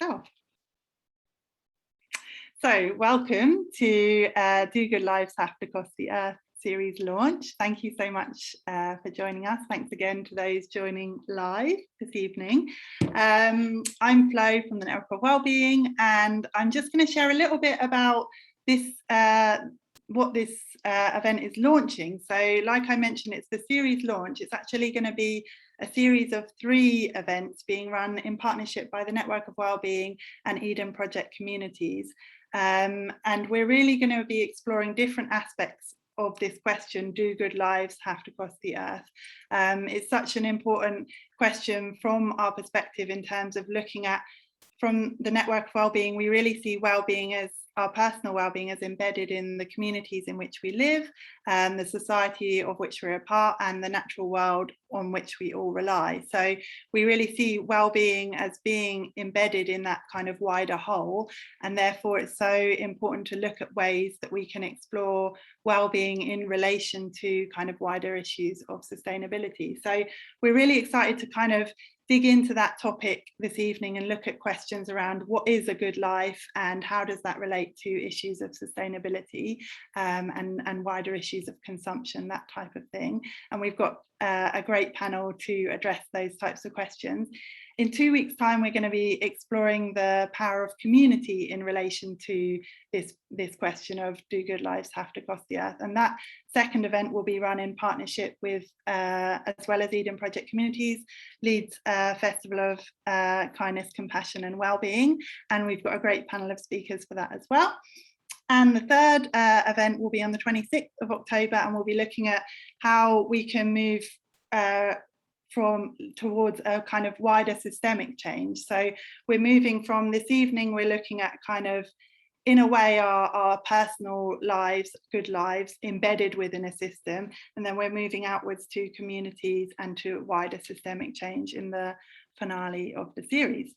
itself. So welcome to Do Good Lives Have to Cross the Earth series launch. Thank you so much for joining us. Thanks again to those joining live this evening. I'm Flo from the Network of Wellbeing, and I'm just going to share a little bit about this what this event is launching. So like I mentioned, it's the series launch. It's actually going to be a series of 3 events being run in partnership by the Network of Wellbeing and Eden Project communities. And we're really going to be exploring different aspects of this question, do good lives have to cross the earth? It's such an important question from our perspective in terms of looking at, from the Network of Wellbeing, we really see wellbeing as our personal well-being as embedded in the communities in which we live, the society of which we're a part, and the natural world on which we all rely. So we really see well-being as being embedded in that kind of wider whole, and therefore it's so important to look at ways that we can explore well-being in relation to kind of wider issues of sustainability. So we're really excited to kind of dig into that topic this evening and look at questions around what is a good life and how does that relate to issues of sustainability and wider issues of consumption, that type of thing. And we've got a great panel to address those types of questions. In 2 weeks' time, we're going to be exploring the power of community in relation to this question of do good lives have to cross the earth? And that second event will be run in partnership with, as well as Eden Project Communities, Leeds Festival of Kindness, Compassion and Wellbeing. And we've got a great panel of speakers for that as well. And the third event will be on the 26th of October, and we'll be looking at how we can move towards a kind of wider systemic change. So we're moving from this evening, we're looking at kind of, in a way, our personal lives, good lives, embedded within a system, and then we're moving outwards to communities and to wider systemic change in the finale of the series.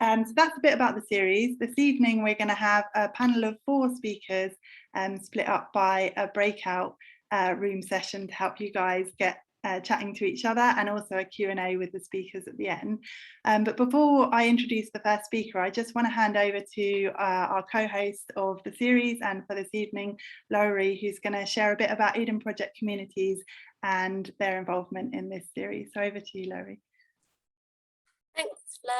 So that's a bit about the series. This evening we're going to have a panel of 4 speakers split up by a breakout room session to help you guys get chatting to each other, and also a Q&A with the speakers at the end. But before I introduce the first speaker, I just want to hand over to our co-host of the series and for this evening, Laurie, who's going to share a bit about Eden Project Communities and their involvement in this series. So over to you, Laurie. Thanks, Flo.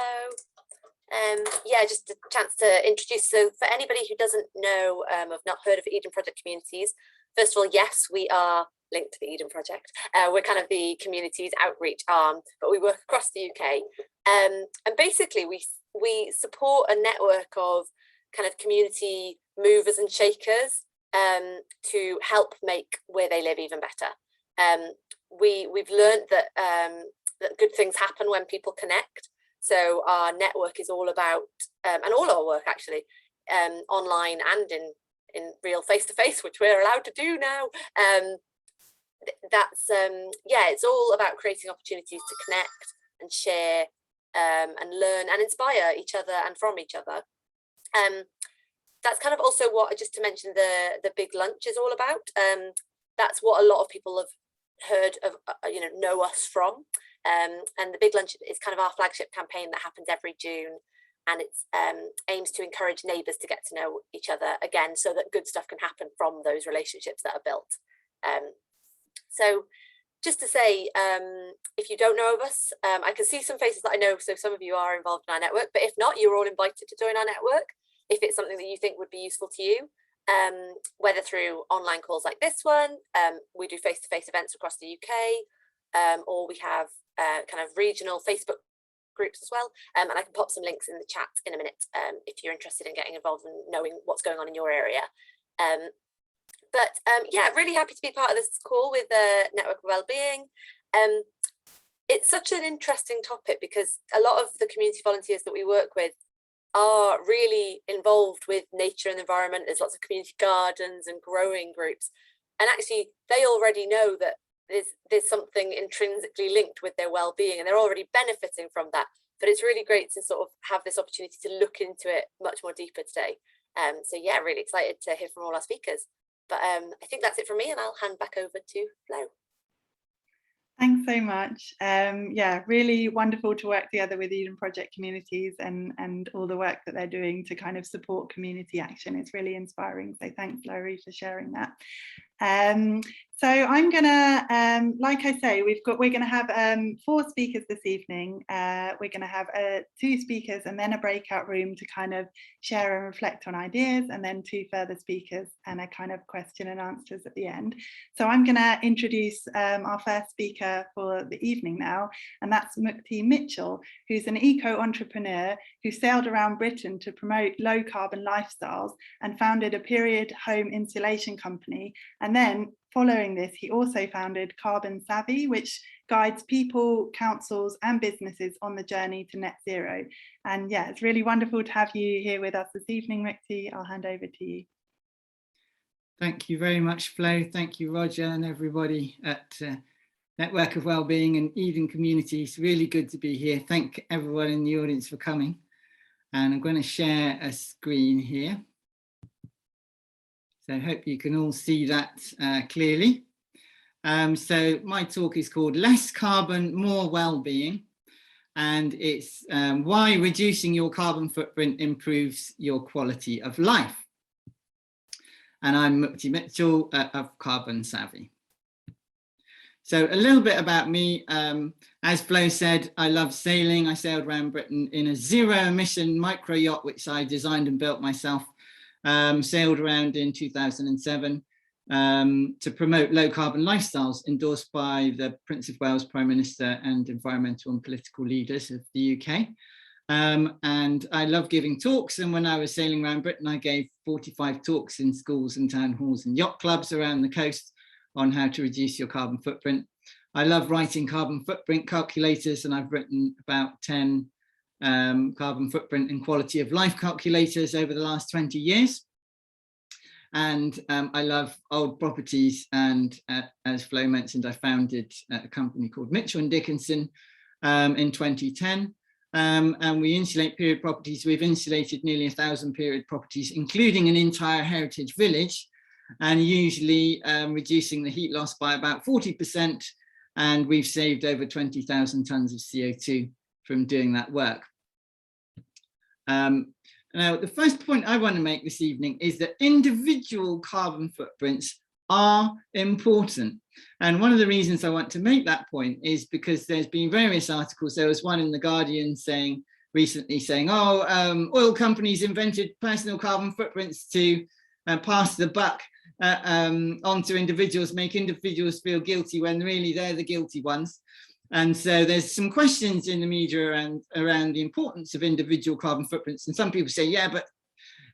Yeah, just a chance to introduce. So for anybody who doesn't know, have not heard of Eden Project Communities, first of all, yes, we are linked to the Eden Project. We're kind of the community's outreach arm, but we work across the UK. And basically we support a network of kind of community movers and shakers to help make where they live even better. We've learned that, that good things happen when people connect. So our network is all about, and all our work actually, online and in real face-to-face, which we're allowed to do now. Yeah, it's all about creating opportunities to connect and share and learn and inspire each other and from each other. That's kind of also what, just to mention, the big lunch is all about. That's what a lot of people have heard of, know us from. And the big lunch is kind of our flagship campaign that happens every June, and it aims to encourage neighbours to get to know each other again, so that good stuff can happen from those relationships that are built. So just to say, if you don't know of us, I can see some faces that I know, so some of you are involved in our network, but if not, you're all invited to join our network if it's something that you think would be useful to you, whether through online calls like this one, we do face-to-face events across the UK, or we have kind of regional Facebook groups as well, and I can pop some links in the chat in a minute if you're interested in getting involved and knowing what's going on in your area. Yeah, really happy to be part of this call with the Network of Wellbeing. It's such an interesting topic because a lot of the community volunteers that we work with are really involved with nature and the environment. There's lots of community gardens and growing groups, and actually they already know that there's something intrinsically linked with their well-being, and they're already benefiting from that. But it's really great to sort of have this opportunity to look into it much more deeper today. So yeah, really excited to hear from all our speakers. But I think that's it from me, and I'll hand back over to Flo. Thanks so much. Yeah, really wonderful to work together with Eden Project communities and all the work that they're doing to kind of support community action. It's really inspiring. So thanks, Laurie, for sharing that. So I'm gonna, like I say, we're gonna have 4 speakers this evening. We're gonna have 2 speakers and then a breakout room to kind of share and reflect on ideas, and then 2 further speakers and a kind of question and answers at the end. So I'm gonna introduce our first speaker for the evening now, and that's Mukti Mitchell, who's an eco-entrepreneur who sailed around Britain to promote low carbon lifestyles and founded a period home insulation company. And then following this, he also founded Carbon Savvy, which guides people, councils and businesses on the journey to net zero. And yeah, it's really wonderful to have you here with us this evening, Mukti. I'll hand over to you. Thank you very much, Flo. Thank you, Roger, and everybody at Network of Wellbeing and Eden Communities. Really good to be here. Thank everyone in the audience for coming. And I'm going to share a screen here. So I hope you can all see that clearly. So my talk is called Less Carbon, More Wellbeing. And it's why reducing your carbon footprint improves your quality of life. And I'm Mukti Mitchell of Carbon Savvy. So a little bit about me. As Flo said, I love sailing. I sailed around Britain in a zero-emission micro yacht, which I designed and built myself. Sailed around in 2007 to promote low carbon lifestyles endorsed by the Prince of Wales Prime Minister and environmental and political leaders of the UK. And I love giving talks. And when I was sailing around Britain, I gave 45 talks in schools and town halls and yacht clubs around the coast on how to reduce your carbon footprint. I love writing carbon footprint calculators, and I've written about 10 carbon footprint and quality of life calculators over the last 20 years. And I love old properties, and as Flo mentioned, I founded a company called Mitchell and Dickinson in 2010, and we insulate period properties. We've insulated nearly 1,000 period properties, including an entire heritage village, and usually reducing the heat loss by about 40%, and we've saved over 20,000 tons of CO2 from doing that work. Now, the first point I want to make this evening is that individual carbon footprints are important. And one of the reasons I want to make that point is because there's been various articles. There was one in The Guardian recently saying, oh, oil companies invented personal carbon footprints to pass the buck onto individuals, make individuals feel guilty when really they're the guilty ones. And so there's some questions in the media around the importance of individual carbon footprints. And some people say, yeah, but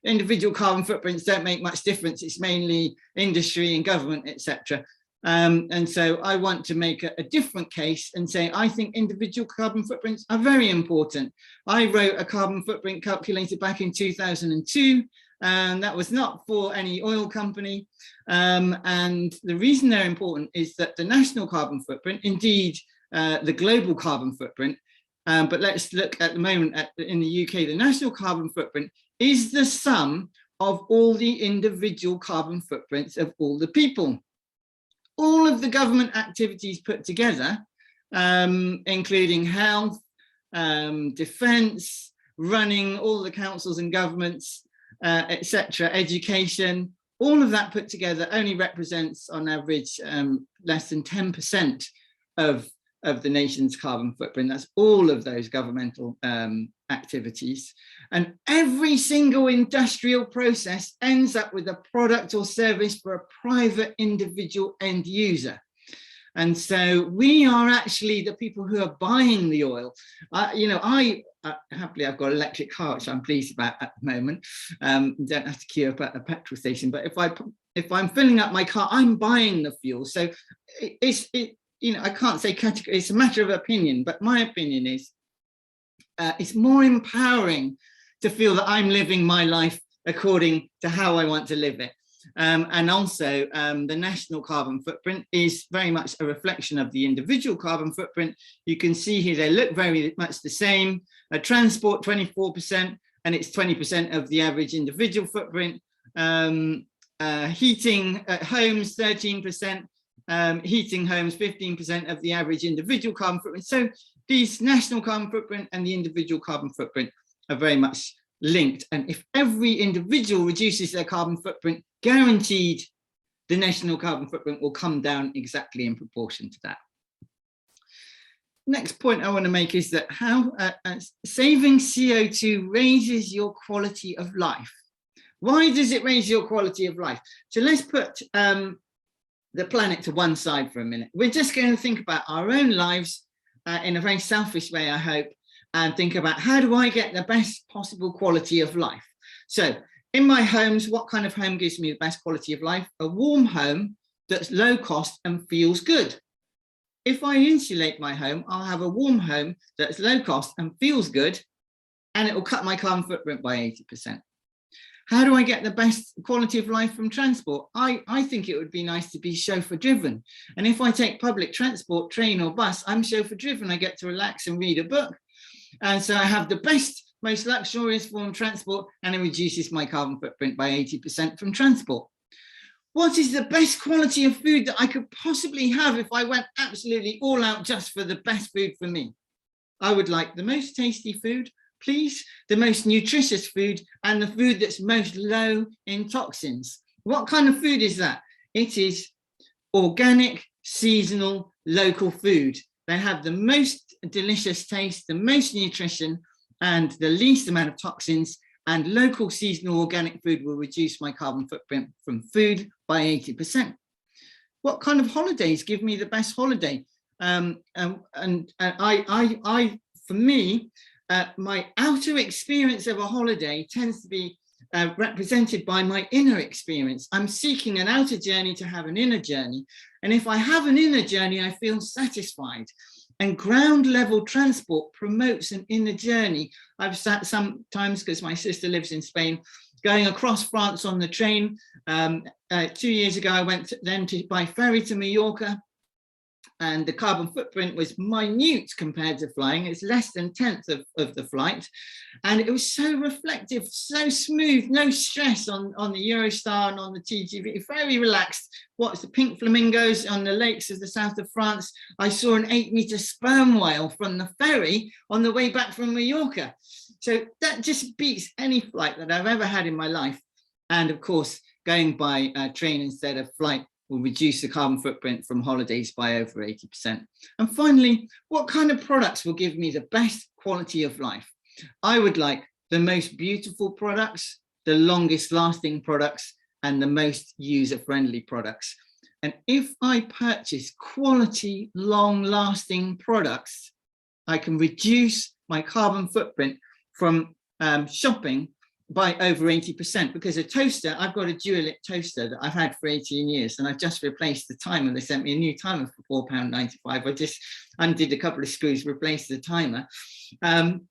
individual carbon footprints don't make much difference. It's mainly industry and government, etc. And so I want to make a different case and say, I think individual carbon footprints are very important. I wrote a carbon footprint calculator back in 2002. And that was not for any oil company. And the reason they're important is that the national carbon footprint, indeed, the global carbon footprint, but let's look at the moment in the UK, the national carbon footprint is the sum of all the individual carbon footprints of all the people. All of the government activities put together, including health, defence, running all the councils and governments, etc., education, all of that put together only represents on average less than 10% of the nation's carbon footprint. That's all of those governmental activities. And every single industrial process ends up with a product or service for a private individual end user. And so we are actually the people who are buying the oil. Happily, I've got an electric car, which I'm pleased about at the moment. Don't have to queue up at a petrol station. But if I'm filling up my car, I'm buying the fuel. So I can't say category. It's a matter of opinion. But my opinion is it's more empowering to feel that I'm living my life according to how I want to live it. And also the national carbon footprint is very much a reflection of the individual carbon footprint. You can see here they look very much the same. Transport 24%, and it's 20% of the average individual footprint. Heating at homes 13%, heating homes 15% of the average individual carbon footprint. So these national carbon footprint and the individual carbon footprint are very much linked. And if every individual reduces their carbon footprint, guaranteed the national carbon footprint will come down exactly in proportion to that. Next point I want to make is that how saving CO2 raises your quality of life. Why does it raise your quality of life? So let's put the planet to one side for a minute. We're just going to think about our own lives in a very selfish way, I hope, and think about how do I get the best possible quality of life? So in my homes, what kind of home gives me the best quality of life? A warm home that's low cost and feels good. If I insulate my home, I'll have a warm home that's low cost and feels good, and it will cut my carbon footprint by 80%. How do I get the best quality of life from transport? I think it would be nice to be chauffeur driven. And if I take public transport, train or bus, I'm chauffeur driven. I get to relax and read a book. And so I have the best, most luxurious form of transport, and it reduces my carbon footprint by 80% from transport. What is the best quality of food that I could possibly have if I went absolutely all out just for the best food for me? I would like the most tasty food, please, the most nutritious food, and the food that's most low in toxins. What kind of food is that? It is organic, seasonal, local food. They have the most delicious taste, the most nutrition, and the least amount of toxins. And local, seasonal, organic food will reduce my carbon footprint from food by 80%. What kind of holidays give me the best holiday? For me, my outer experience of a holiday tends to be represented by my inner experience. I'm seeking an outer journey to have an inner journey. And if I have an inner journey, I feel satisfied. And ground level transport promotes an inner journey. I've sat sometimes, because my sister lives in Spain, going across France on the train. 2 years ago, I went by ferry to Mallorca, and the carbon footprint was minute compared to flying. It's less than 1/10 of the flight. And it was so reflective, so smooth, no stress on the Eurostar and on the TGV, very relaxed. Watched the pink flamingos on the lakes of the south of France. I saw an 8-meter sperm whale from the ferry on the way back from Mallorca. So that just beats any flight that I've ever had in my life. And of course, going by train instead of flight will reduce the carbon footprint from holidays by over 80%. And finally, what kind of products will give me the best quality of life? I would like the most beautiful products, the longest lasting products, and the most user-friendly products. And if I purchase quality, long-lasting products, I can reduce my carbon footprint from shopping by over 80%, because a toaster, I've got a Dualit toaster that I've had for 18 years, and I've just replaced the timer. They sent me a new timer for £4.95. I just undid a couple of screws, replaced the timer. So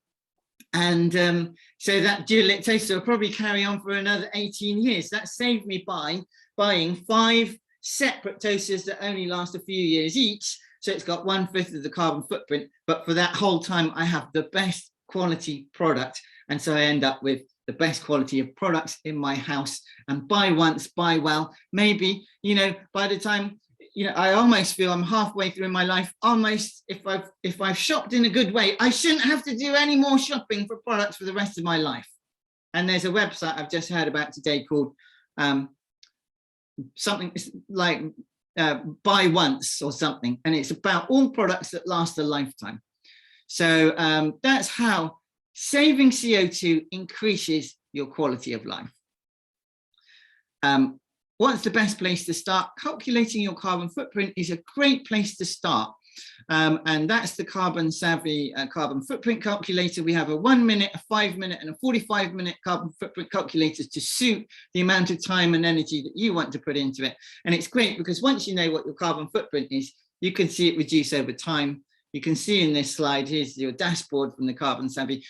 that Dualit toaster will probably carry on for another 18 years. That saved me by buying 5 separate toasters that only last a few years each. So it's got 1/5 of the carbon footprint, but for that whole time, I have the best quality product. And so I end up with the best quality of products in my house. And buy once, buy well. Maybe, by the time, I almost feel I'm halfway through my life. Almost, if I've shopped in a good way, I shouldn't have to do any more shopping for products for the rest of my life. And there's a website I've just heard about today called something like Buy Once or something. And it's about all products that last a lifetime. So that's how saving CO2 increases your quality of life. What's the best place to start? Calculating your carbon footprint is a great place to start. And that's the Carbon Savvy carbon footprint calculator. We have a 1 minute, a 5 minute, and a 45-minute carbon footprint calculators to suit the amount of time and energy that you want to put into it. And it's great because once you know what your carbon footprint is, you can see it reduce over time. You can see in this slide, here's your dashboard from the Carbon Savvy.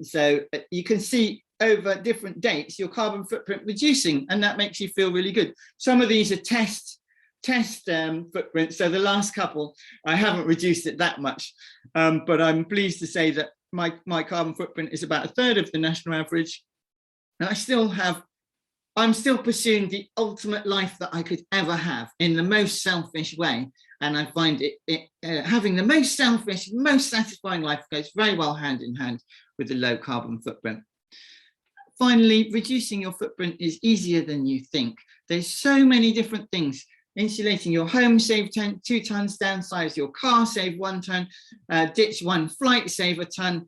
So you can see over different dates, your carbon footprint reducing, and that makes you feel really good. Some of these are test footprints. So the last couple, I haven't reduced it that much, but I'm pleased to say that my carbon footprint is about 1/3 of the national average. And I still have I'm still pursuing the ultimate life that I could ever have in the most selfish way. And I find having the most selfish, most satisfying life goes very well hand in hand with the low carbon footprint. Finally, reducing your footprint is easier than you think. There's so many different things. Insulating your home, save 2 tons, downsize your car, save 1 ton, ditch 1 flight, save a ton,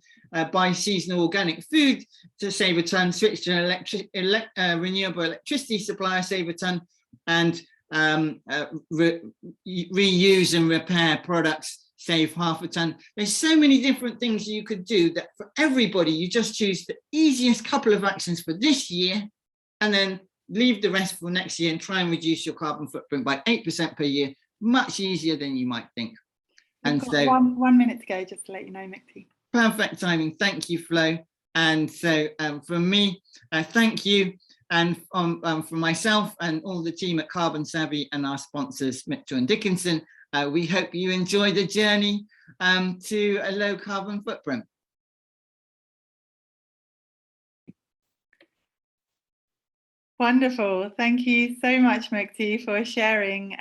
buy seasonal organic food to save a ton, switch to an renewable electricity supplier, save a ton, and reuse and repair products, save half a ton. There's so many different things you could do that for everybody, you just choose the easiest couple of actions for this year and then leave the rest for next year and try and reduce your carbon footprint by 8% per year. Much easier than you might think. And so 1 minute to go, just to let you know, Mukti. Perfect timing. Thank you, Flo. And so from me, thank you. And from myself and all the team at Carbon Savvy and our sponsors, Mitchell and Dickinson, we hope you enjoy the journey to a low carbon footprint. Wonderful. Thank you so much, Mukti, for sharing.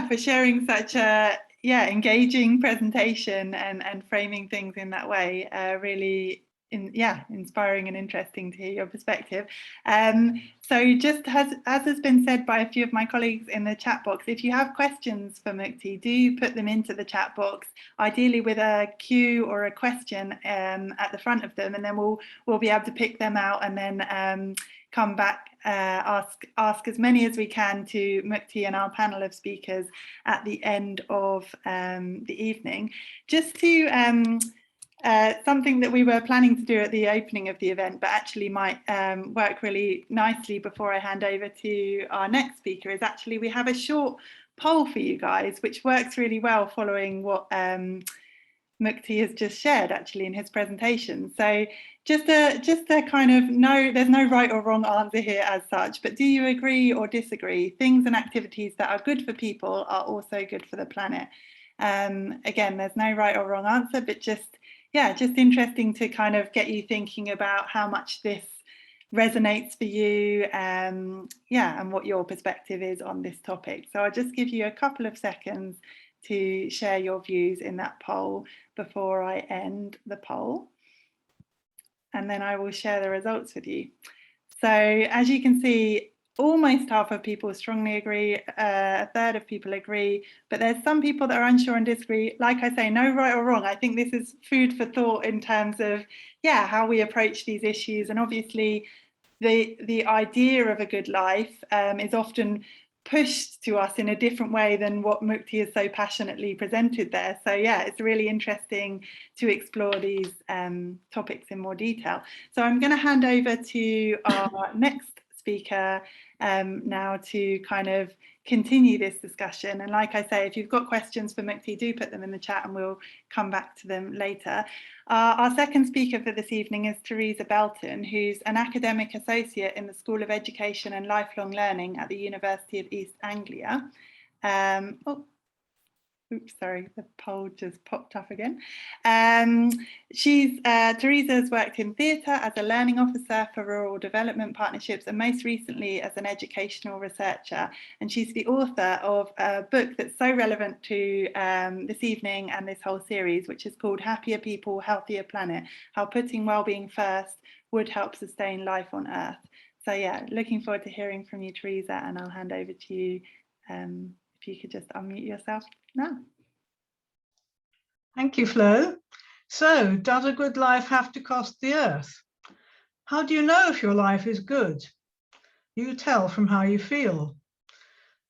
For sharing such a engaging presentation and framing things in that way. Really, inspiring and interesting to hear your perspective. So just as has been said by a few of my colleagues in the chat box, if you have questions for Mukti, do put them into the chat box, ideally with a Q or a question at the front of them, and then we'll be able to pick them out and then come back, ask as many as we can to Mukti and our panel of speakers at the end of the evening. Just to something that we were planning to do at the opening of the event, but actually might work really nicely before I hand over to our next speaker, is actually we have a short poll for you guys, which works really well following what Mukti has just shared actually in his presentation. So just a kind of there's no right or wrong answer here as such, but do you agree or disagree? Things and activities that are good for people are also good for the planet. Again, there's no right or wrong answer, but just interesting to kind of get you thinking about how much this resonates for you, and what your perspective is on this topic. So I'll just give you a couple of seconds to share your views in that poll before I end the poll, and then I will share the results with you. So as you can see, almost half of people strongly agree, a third of people agree, but there's some people that are unsure and disagree. Like I say, no right or wrong. I think this is food for thought in terms of how we approach these issues. And obviously the idea of a good life is often pushed to us in a different way than what Mukti has so passionately presented there. So it's really interesting to explore these topics in more detail. So I'm going to hand over to our next speaker now to kind of continue this discussion. And like I say, if you've got questions for Mukti, do put them in the chat and we'll come back to them later. Our second speaker for this evening is Teresa Belton, who's an academic associate in the School of Education and Lifelong Learning at the University of East Anglia. Oops, sorry, the poll just popped up again. Teresa has worked in theatre as a learning officer for rural development partnerships and most recently as an educational researcher. And she's the author of a book that's so relevant to this evening and this whole series, which is called Happier People, Healthier Planet, How Putting Wellbeing First Would Help Sustain Life on Earth. So looking forward to hearing from you, Teresa, and I'll hand over to you. If you could just unmute yourself now. Thank you, Flo. So, does a good life have to cost the earth? How do you know if your life is good? You tell from how you feel.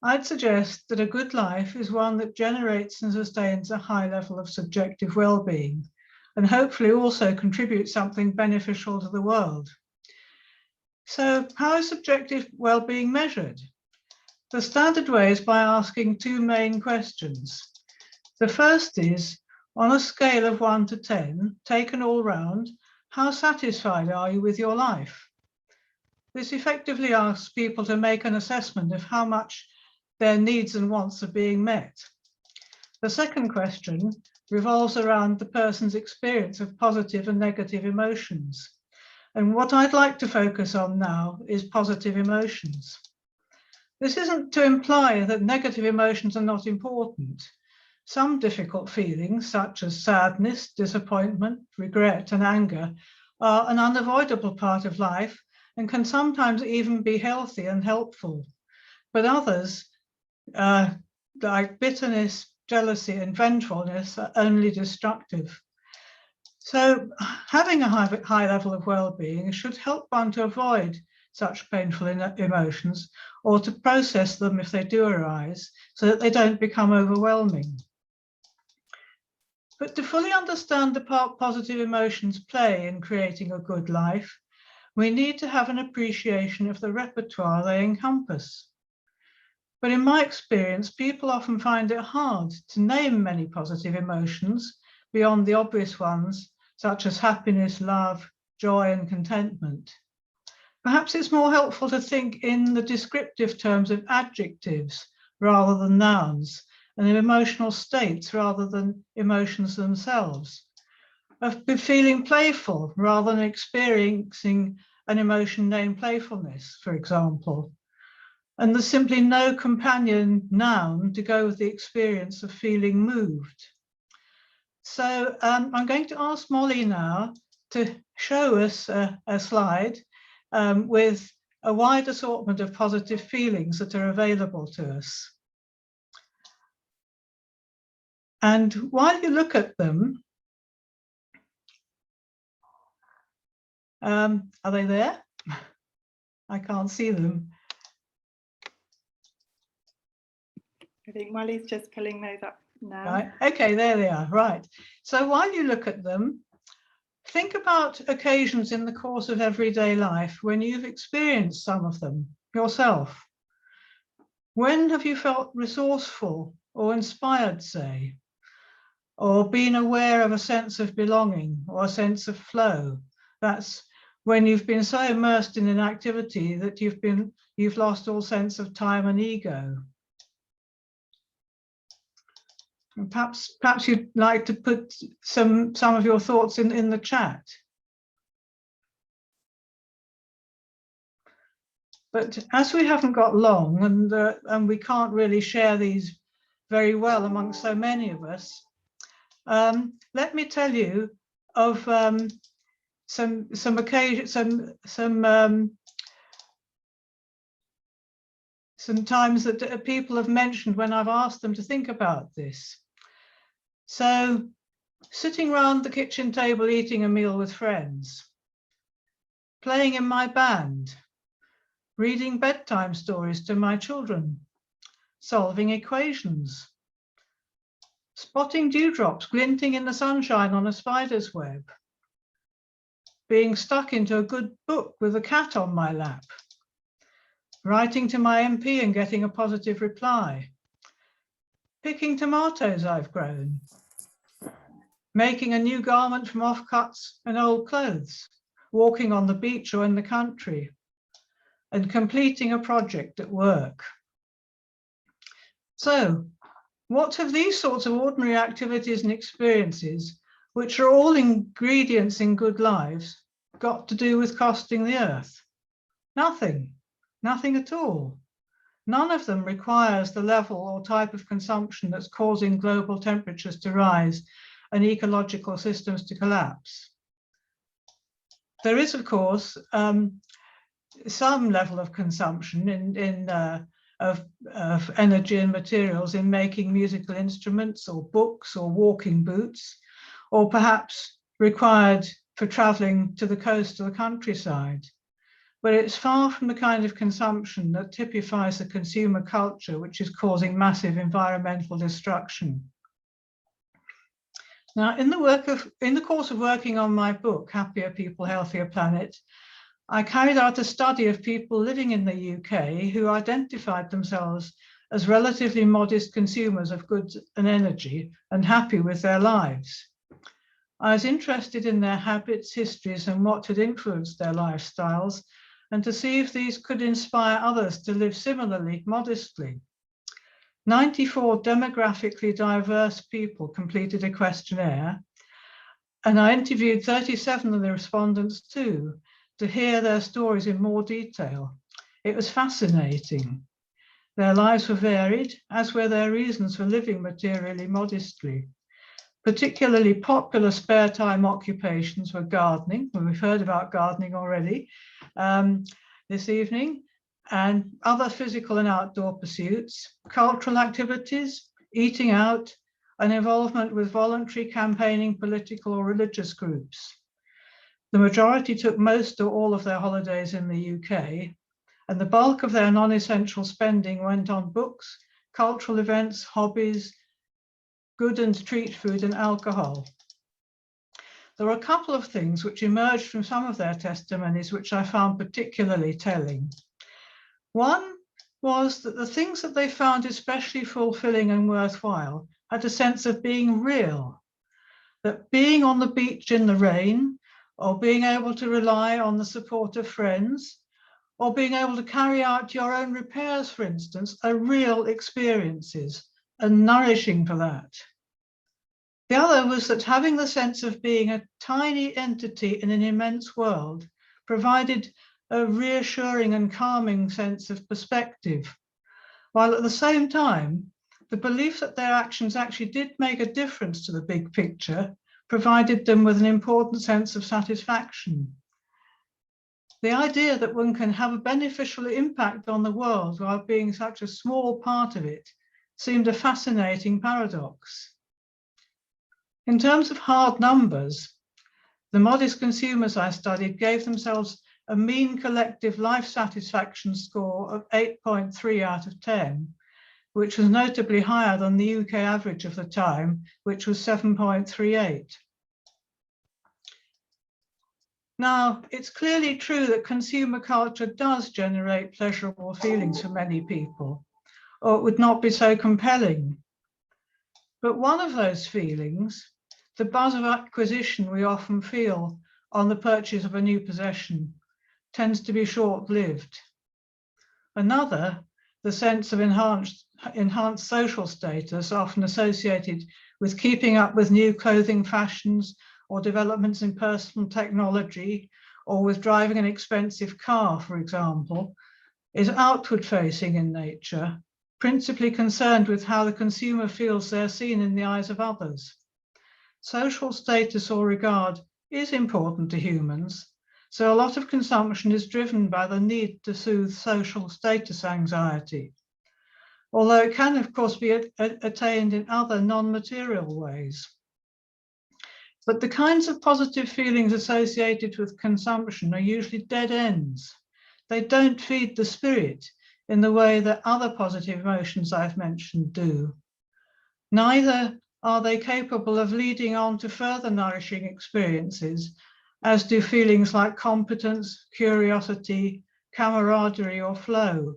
I'd suggest that a good life is one that generates and sustains a high level of subjective well-being, and hopefully also contributes something beneficial to the world. So, how is subjective well-being measured? The standard way is by asking two main questions. The first is, on a scale of 1 to 10, taken all round, how satisfied are you with your life? This effectively asks people to make an assessment of how much their needs and wants are being met. The second question revolves around the person's experience of positive and negative emotions. And what I'd like to focus on now is positive emotions. This isn't to imply that negative emotions are not important. Some difficult feelings, such as sadness, disappointment, regret, and anger, are an unavoidable part of life and can sometimes even be healthy and helpful. But others, like bitterness, jealousy, and vengefulness, are only destructive. So having a high level of well-being should help one to avoid such painful emotions, or to process them if they do arise, so that they don't become overwhelming. But to fully understand the part positive emotions play in creating a good life, we need to have an appreciation of the repertoire they encompass. But in my experience, people often find it hard to name many positive emotions beyond the obvious ones, such as happiness, love, joy, and contentment. Perhaps it's more helpful to think in the descriptive terms of adjectives rather than nouns, and of emotional states rather than emotions themselves, of feeling playful rather than experiencing an emotion named playfulness, for example. And there's simply no companion noun to go with the experience of feeling moved. So I'm going to ask Molly now to show us a slide with a wide assortment of positive feelings that are available to us. And while you look at them, are they there? I can't see them. I think Molly's just pulling those up now. Right. Okay, there they are. Right. So while you look at them, think about occasions in the course of everyday life when you've experienced some of them yourself. When have you felt resourceful or inspired, say, or been aware of a sense of belonging or a sense of flow? That's when you've been so immersed in an activity that you've lost all sense of time and ego. And perhaps you'd like to put some of your thoughts in the chat. But as we haven't got long and we can't really share these very well amongst so many of us, let me tell you of some occasions, some times that people have mentioned when I've asked them to think about this. So, sitting round the kitchen table eating a meal with friends, playing in my band, reading bedtime stories to my children, solving equations, spotting dewdrops glinting in the sunshine on a spider's web, being stuck into a good book with a cat on my lap, writing to my MP and getting a positive reply, picking tomatoes I've grown, making a new garment from offcuts and old clothes, walking on the beach or in the country, and completing a project at work. So, what have these sorts of ordinary activities and experiences, which are all ingredients in good lives, got to do with costing the earth? Nothing, nothing at all. None of them requires the level or type of consumption that's causing global temperatures to rise and ecological systems to collapse. There is, of course, some level of consumption of energy and materials in making musical instruments or books or walking boots, or perhaps required for traveling to the coast or the countryside. But it's far from the kind of consumption that typifies the consumer culture, which is causing massive environmental destruction. Now, in the course of working on my book, Happier People, Healthier Planet, I carried out a study of people living in the UK who identified themselves as relatively modest consumers of goods and energy and happy with their lives. I was interested in their habits, histories, and what had influenced their lifestyles, and to see if these could inspire others to live similarly modestly. 94 demographically diverse people completed a questionnaire, and I interviewed 37 of the respondents too, to hear their stories in more detail. It was fascinating. Their lives were varied, as were their reasons for living materially modestly. Particularly popular spare time occupations were gardening, and we've heard about gardening already this evening, and other physical and outdoor pursuits, cultural activities, eating out, and involvement with voluntary campaigning, political or religious groups. The majority took most or all of their holidays in the UK, and the bulk of their non-essential spending went on books, cultural events, hobbies, good and treat food, and alcohol. There were a couple of things which emerged from some of their testimonies which I found particularly telling. One was that the things that they found especially fulfilling and worthwhile had a sense of being real, that being on the beach in the rain, or being able to rely on the support of friends, or being able to carry out your own repairs, for instance, are real experiences and nourishing for that. The other was that having the sense of being a tiny entity in an immense world provided a reassuring and calming sense of perspective, while at the same time, the belief that their actions actually did make a difference to the big picture provided them with an important sense of satisfaction. The idea that one can have a beneficial impact on the world while being such a small part of it seemed a fascinating paradox. In terms of hard numbers, the modest consumers I studied gave themselves a mean collective life satisfaction score of 8.3 out of 10, which was notably higher than the UK average of the time, which was 7.38. Now, it's clearly true that consumer culture does generate pleasurable feelings for many people, or it would not be so compelling. But one of those feelings, the buzz of acquisition we often feel on the purchase of a new possession, tends to be short-lived. Another, the sense of enhanced social status, often associated with keeping up with new clothing fashions or developments in personal technology, or with driving an expensive car, for example, is outward-facing in nature, principally concerned with how the consumer feels they're seen in the eyes of others. Social status or regard is important to humans, so a lot of consumption is driven by the need to soothe social status anxiety, although it can, of course, be attained in other non-material ways. But the kinds of positive feelings associated with consumption are usually dead ends. They don't feed the spirit in the way that other positive emotions I've mentioned do. Neither are they capable of leading on to further nourishing experiences, as do feelings like competence, curiosity, camaraderie, or flow.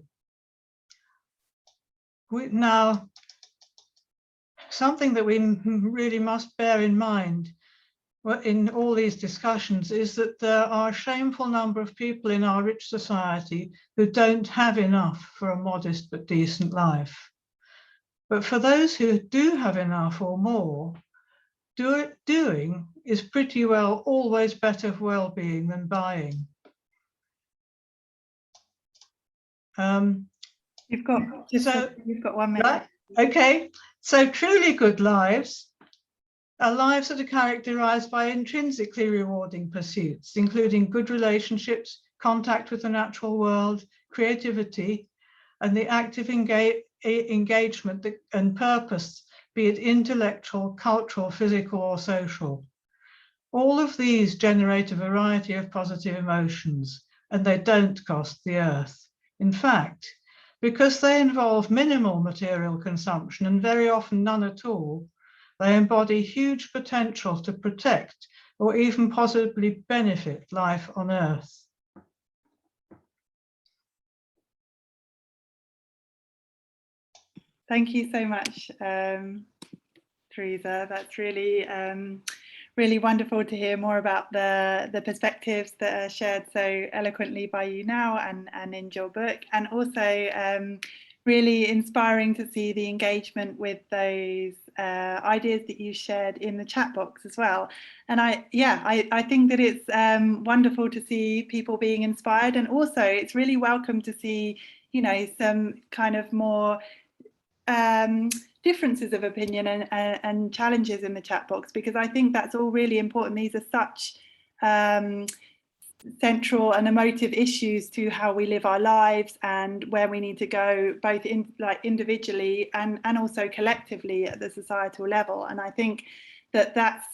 Now, something that we really must bear in mind in all these discussions is that there are a shameful number of people in our rich society who don't have enough for a modest but decent life. But for those who do have enough or more, doing is pretty well always better for well-being than buying. You've got 1 minute. Right? Okay, so truly good lives are lives that are characterized by intrinsically rewarding pursuits, including good relationships, contact with the natural world, creativity, and the active engagement and purpose, be it intellectual, cultural, physical, or social. All of these generate a variety of positive emotions, and they don't cost the earth. In fact, because they involve minimal material consumption and very often none at all, they embody huge potential to protect or even possibly benefit life on Earth. Thank you so much, Teresa. That's really, really wonderful to hear more about the perspectives that are shared so eloquently by you now and in your book, and also really inspiring to see the engagement with those ideas that you shared in the chat box as well. And I think that it's wonderful to see people being inspired, and also it's really welcome to see, you know, some kind of more differences of opinion and challenges in the chat box, because I think that's all really important. These are such central and emotive issues to how we live our lives and where we need to go, both individually and also collectively at the societal level. And I think that that's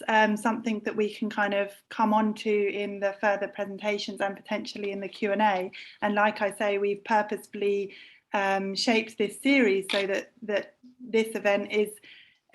something that we can kind of come on to in the further presentations and potentially in the Q&A. And like I say, we've purposefully shaped this series so that this event is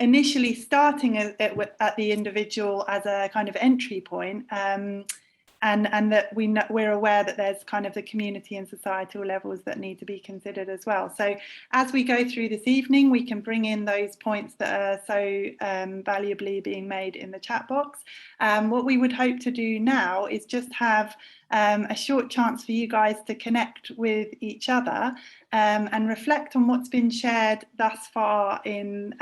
initially starting at the individual as a kind of entry point, and that we're aware that there's kind of the community and societal levels that need to be considered as well. So as we go through this evening, we can bring in those points that are so valuably being made in the chat box. What we would hope to do now is just have a short chance for you guys to connect with each other and reflect on what's been shared thus far in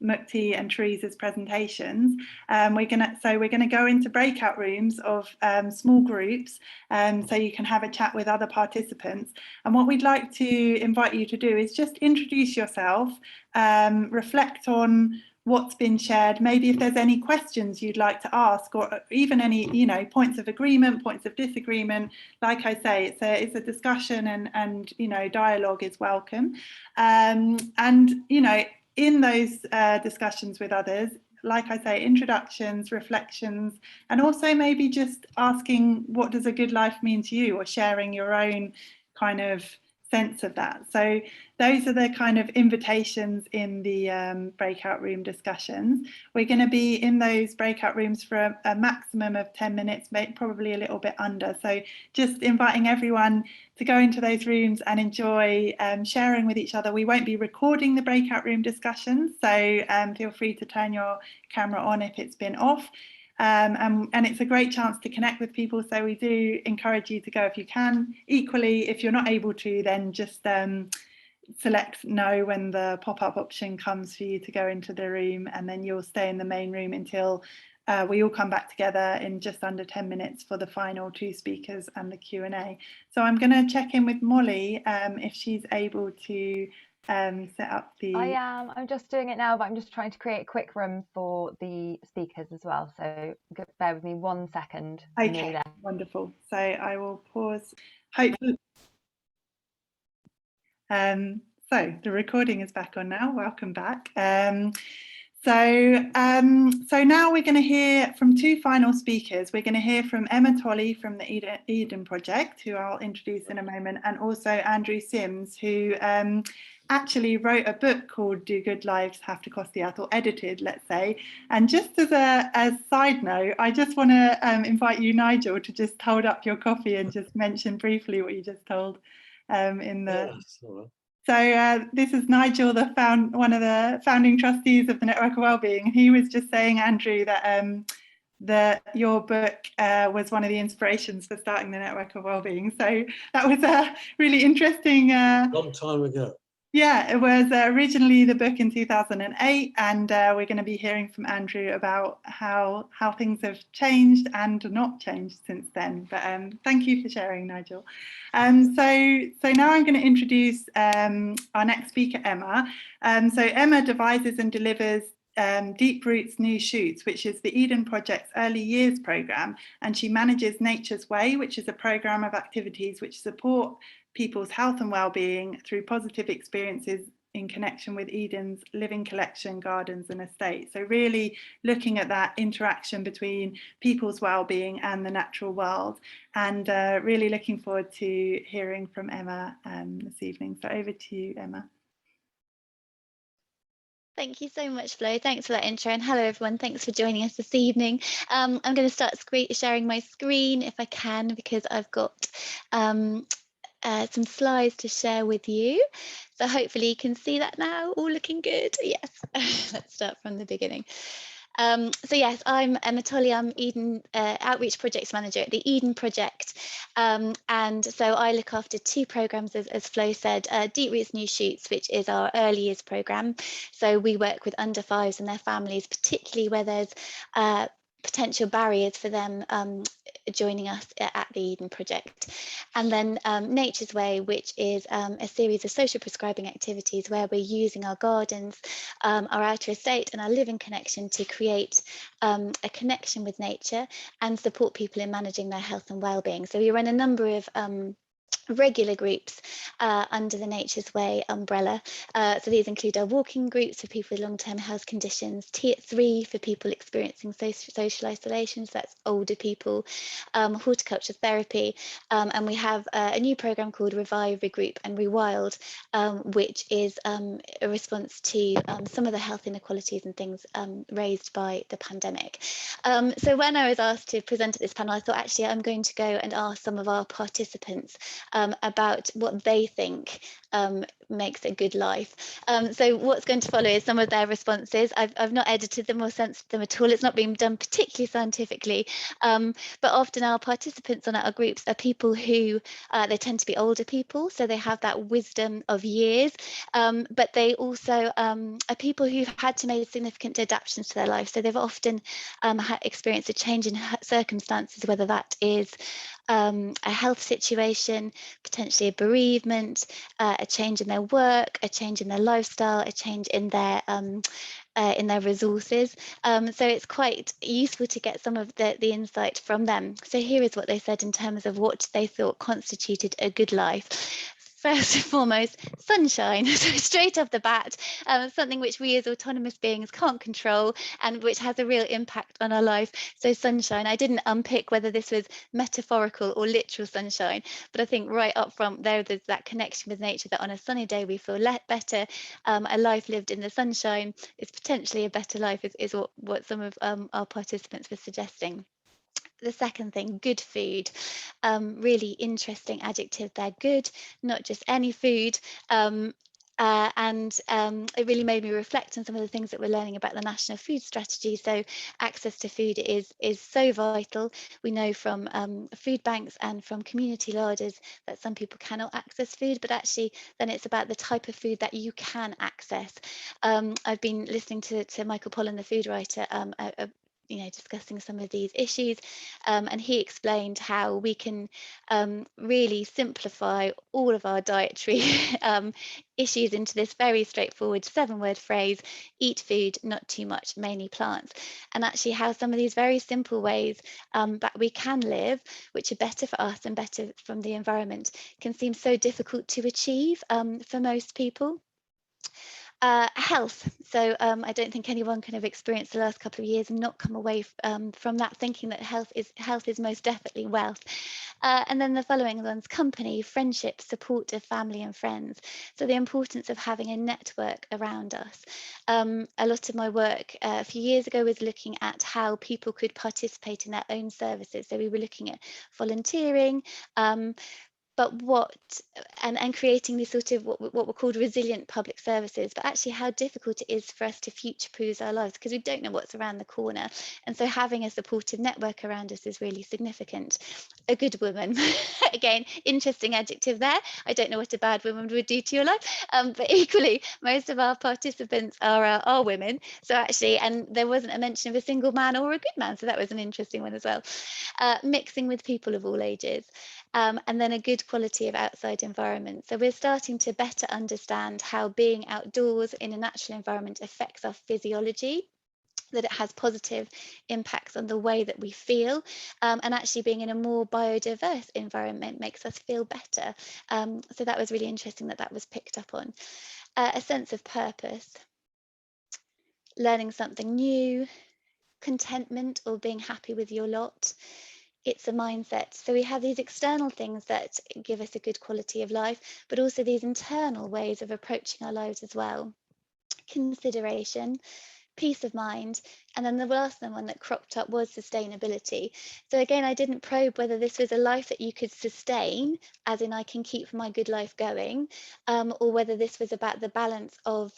Mukti and Teresa's presentations. We're gonna go into breakout rooms of small groups, so you can have a chat with other participants. And what we'd like to invite you to do is just introduce yourself, reflect on what's been shared, maybe if there's any questions you'd like to ask, or even any, you know, points of agreement, points of disagreement. Like I say, it's a discussion, and you know, dialogue is welcome. And you know, in those discussions with others, like I say, introductions, reflections, and also maybe just asking, what does a good life mean to you, or sharing your own kind of sense of that. So those are the kind of invitations in the breakout room discussions. We're going to be in those breakout rooms for a maximum of 10 minutes, probably a little bit under. So just inviting everyone to go into those rooms and enjoy sharing with each other. We won't be recording the breakout room discussions, so feel free to turn your camera on if it's been off. And it's a great chance to connect with people, so we do encourage you to go if you can. Equally, if you're not able to, then just select no when the pop-up option comes for you to go into the room, and then you'll stay in the main room until we all come back together in just under 10 minutes for the final two speakers and the Q&A. So I'm going to check in with Molly if she's able to set up the... I am. I'm just doing it now, but I'm just trying to create a quick room for the speakers as well. So bear with me 1 second. Okay, wonderful. So I will pause. Hopefully. So the recording is back on now. Welcome back. So now we're going to hear from two final speakers. We're going to hear from Emma Tolley from the Eden Project, who I'll introduce in a moment, and also Andrew Sims, who actually wrote a book called Do Good Lives Have to Cost the Earth, or edited, let's say. And just as a side note, I just want to invite you, Nigel, to just hold up your copy and just mention briefly what you just told in the... Yeah, so this is Nigel, one of the founding trustees of the Network of Wellbeing. He was just saying, Andrew, that your book was one of the inspirations for starting the Network of Wellbeing. So that was a really interesting... long time ago. Yeah, it was originally the book in 2008, and we're going to be hearing from Andrew about how things have changed and not changed since then. But thank you for sharing, Nigel. So now I'm going to introduce our next speaker, Emma. So Emma devises and delivers Deep Roots New Shoots, which is the Eden Project's early years programme, and she manages Nature's Way, which is a programme of activities which support people's health and well-being through positive experiences in connection with Eden's living collection, gardens and estates. So really looking at that interaction between people's well-being and the natural world, and really looking forward to hearing from Emma this evening. So over to you, Emma. Thank you so much, Flo. Thanks for that intro, and hello everyone. Thanks for joining us this evening. I'm going to start sharing my screen if I can, because I've got some slides to share with you. So hopefully you can see that now, all looking good. Yes, let's start from the beginning. So yes, I'm Natalie. I'm Eden Outreach Projects Manager at the Eden Project, and so I look after two programs, as Flo said. Deep Roots New Shoots, which is our early years program. So we work with under fives and their families, particularly where there's potential barriers for them joining us at the Eden Project. And then Nature's Way, which is a series of social prescribing activities where we're using our gardens, our outer estate and our living connection to create a connection with nature and support people in managing their health and well-being. So we run a number of regular groups under the Nature's Way umbrella. So these include our walking groups for people with long-term health conditions, Tea at 3 for people experiencing social isolation, so that's older people, horticulture therapy, and we have a new program called Revive, Regroup and Rewild, which is a response to some of the health inequalities and things raised by the pandemic. So when I was asked to present at this panel, I thought actually I'm going to go and ask some of our participants about what they think makes a good life. So what's going to follow is some of their responses. I've not edited them or censored them at all. It's not been done particularly scientifically, but often our participants on our groups are people who, they tend to be older people, so they have that wisdom of years, but they also are people who've had to make significant adaptations to their life. So they've often experienced a change in circumstances, whether that is a health situation, potentially a bereavement, a change in their work, a change in their lifestyle, a change in their resources. So it's quite useful to get some of the insight from them. So here is what they said in terms of what they thought constituted a good life. First and foremost, sunshine. So straight off the bat, something which we as autonomous beings can't control and which has a real impact on our life. So sunshine, I didn't unpick whether this was metaphorical or literal sunshine, but I think right up front there's that connection with nature, that on a sunny day we feel better. A life lived in the sunshine is potentially a better life, is what some of our participants were suggesting. The second thing, good food, really interesting adjective there, good, not just any food. It really made me reflect on some of the things that we're learning about the National Food Strategy. So access to food is so vital. We know from food banks and from community larders that some people cannot access food, but actually then it's about the type of food that you can access. I've been listening to Michael Pollan, the food writer, discussing some of these issues, and he explained how we can really simplify all of our dietary issues into this very straightforward 7-word phrase: eat food, not too much, mainly plants. And actually how some of these very simple ways that we can live, which are better for us and better from the environment, can seem so difficult to achieve for most people. Health. So I don't think anyone can have experienced the last couple of years and not come away from that thinking that health is most definitely wealth. And then the following ones: company, friendship, support of family and friends. So the importance of having a network around us. A lot of my work a few years ago was looking at how people could participate in their own services. So we were looking at volunteering, but and creating these sort of what were called resilient public services, but actually how difficult it is for us to future-proof our lives because we don't know what's around the corner. And so having a supportive network around us is really significant. A good woman, again, interesting adjective there. I don't know what a bad woman would do to your life, but equally, most of our participants are women. So actually, and there wasn't a mention of a single man or a good man, so that was an interesting one as well. Mixing with people of all ages. And then a good quality of outside environment. So we're starting to better understand how being outdoors in a natural environment affects our physiology, that it has positive impacts on the way that we feel, and actually being in a more biodiverse environment makes us feel better. So that was really interesting that was picked up on. A sense of purpose, learning something new, contentment or being happy with your lot. It's a mindset. So we have these external things that give us a good quality of life, but also these internal ways of approaching our lives as well. Consideration, peace of mind, and then the last one that cropped up was sustainability. So again, I didn't probe whether this was a life that you could sustain, as in I can keep my good life going, or whether this was about the balance of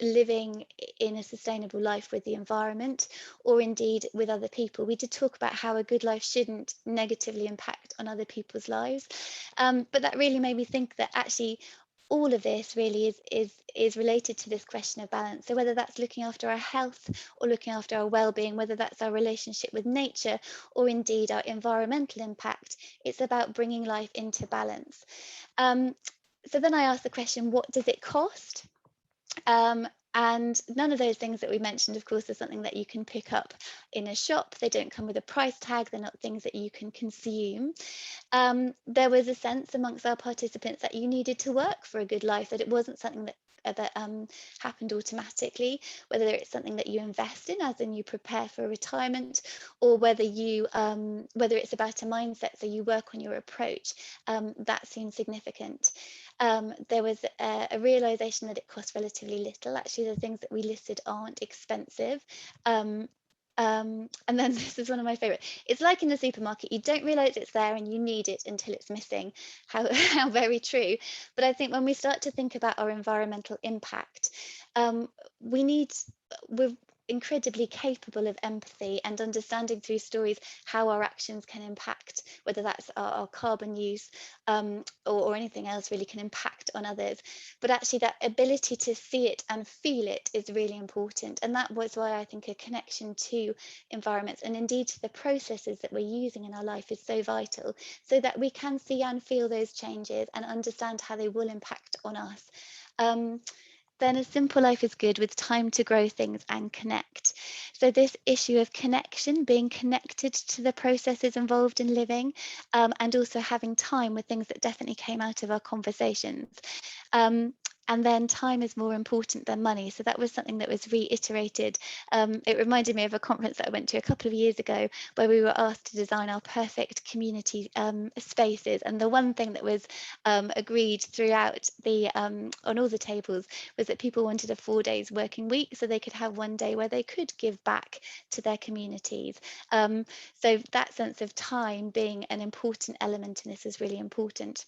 living in a sustainable life with the environment, or indeed with other people. We did talk about how a good life shouldn't negatively impact on other people's lives, but that really made me think that actually all of this really is related to this question of balance. So whether that's looking after our health or looking after our well-being, whether that's our relationship with nature or indeed our environmental impact, it's about bringing life into balance. So then I asked the question, what does it cost? And none of those things that we mentioned, of course, are something that you can pick up in a shop. They don't come with a price tag. They're not things that you can consume. There was a sense amongst our participants that you needed to work for a good life, that it wasn't something that happened automatically, whether it's something that you invest in, as in you prepare for retirement, or whether you whether it's about a mindset, so you work on your approach. That seems significant. There was a realization that it costs relatively little. Actually, the things that we listed aren't expensive. And then this is one of my favorite. It's like in the supermarket, you don't realize it's there and you need it until it's missing. How very true. But I think when we start to think about our environmental impact, we're incredibly capable of empathy and understanding through stories how our actions can impact, whether that's our carbon use or anything else really can impact on others. But actually that ability to see it and feel it is really important. And that was why I think a connection to environments and indeed to the processes that we're using in our life is so vital, so that we can see and feel those changes and understand how they will impact on us. Then a simple life is good with time to grow things and connect. So this issue of connection, being connected to the processes involved in living, and also having time with things that definitely came out of our conversations. And then time is more important than money. So that was something that was reiterated. It reminded me of a conference that I went to a couple of years ago, where we were asked to design our perfect community spaces. And the one thing that was agreed throughout on all the tables was that people wanted a 4 days working week, so they could have one day where they could give back to their communities. So that sense of time being an important element in this is really important.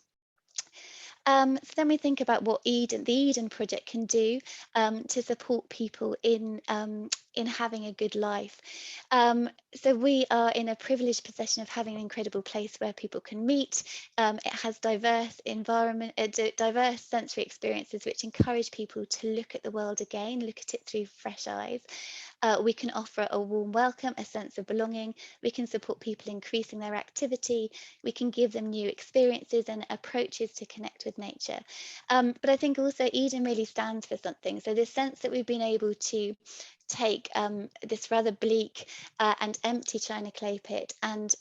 So then we think about what the Eden Project can do to support people in having a good life. So we are in a privileged position of having an incredible place where people can meet. It has diverse diverse sensory experiences which encourage people to look at the world again, look at it through fresh eyes. We can offer a warm welcome, a sense of belonging. We can support people increasing their activity. We can give them new experiences and approaches to connect with nature. But I think also Eden really stands for something. So this sense that we've been able to take this rather bleak and empty china clay pit and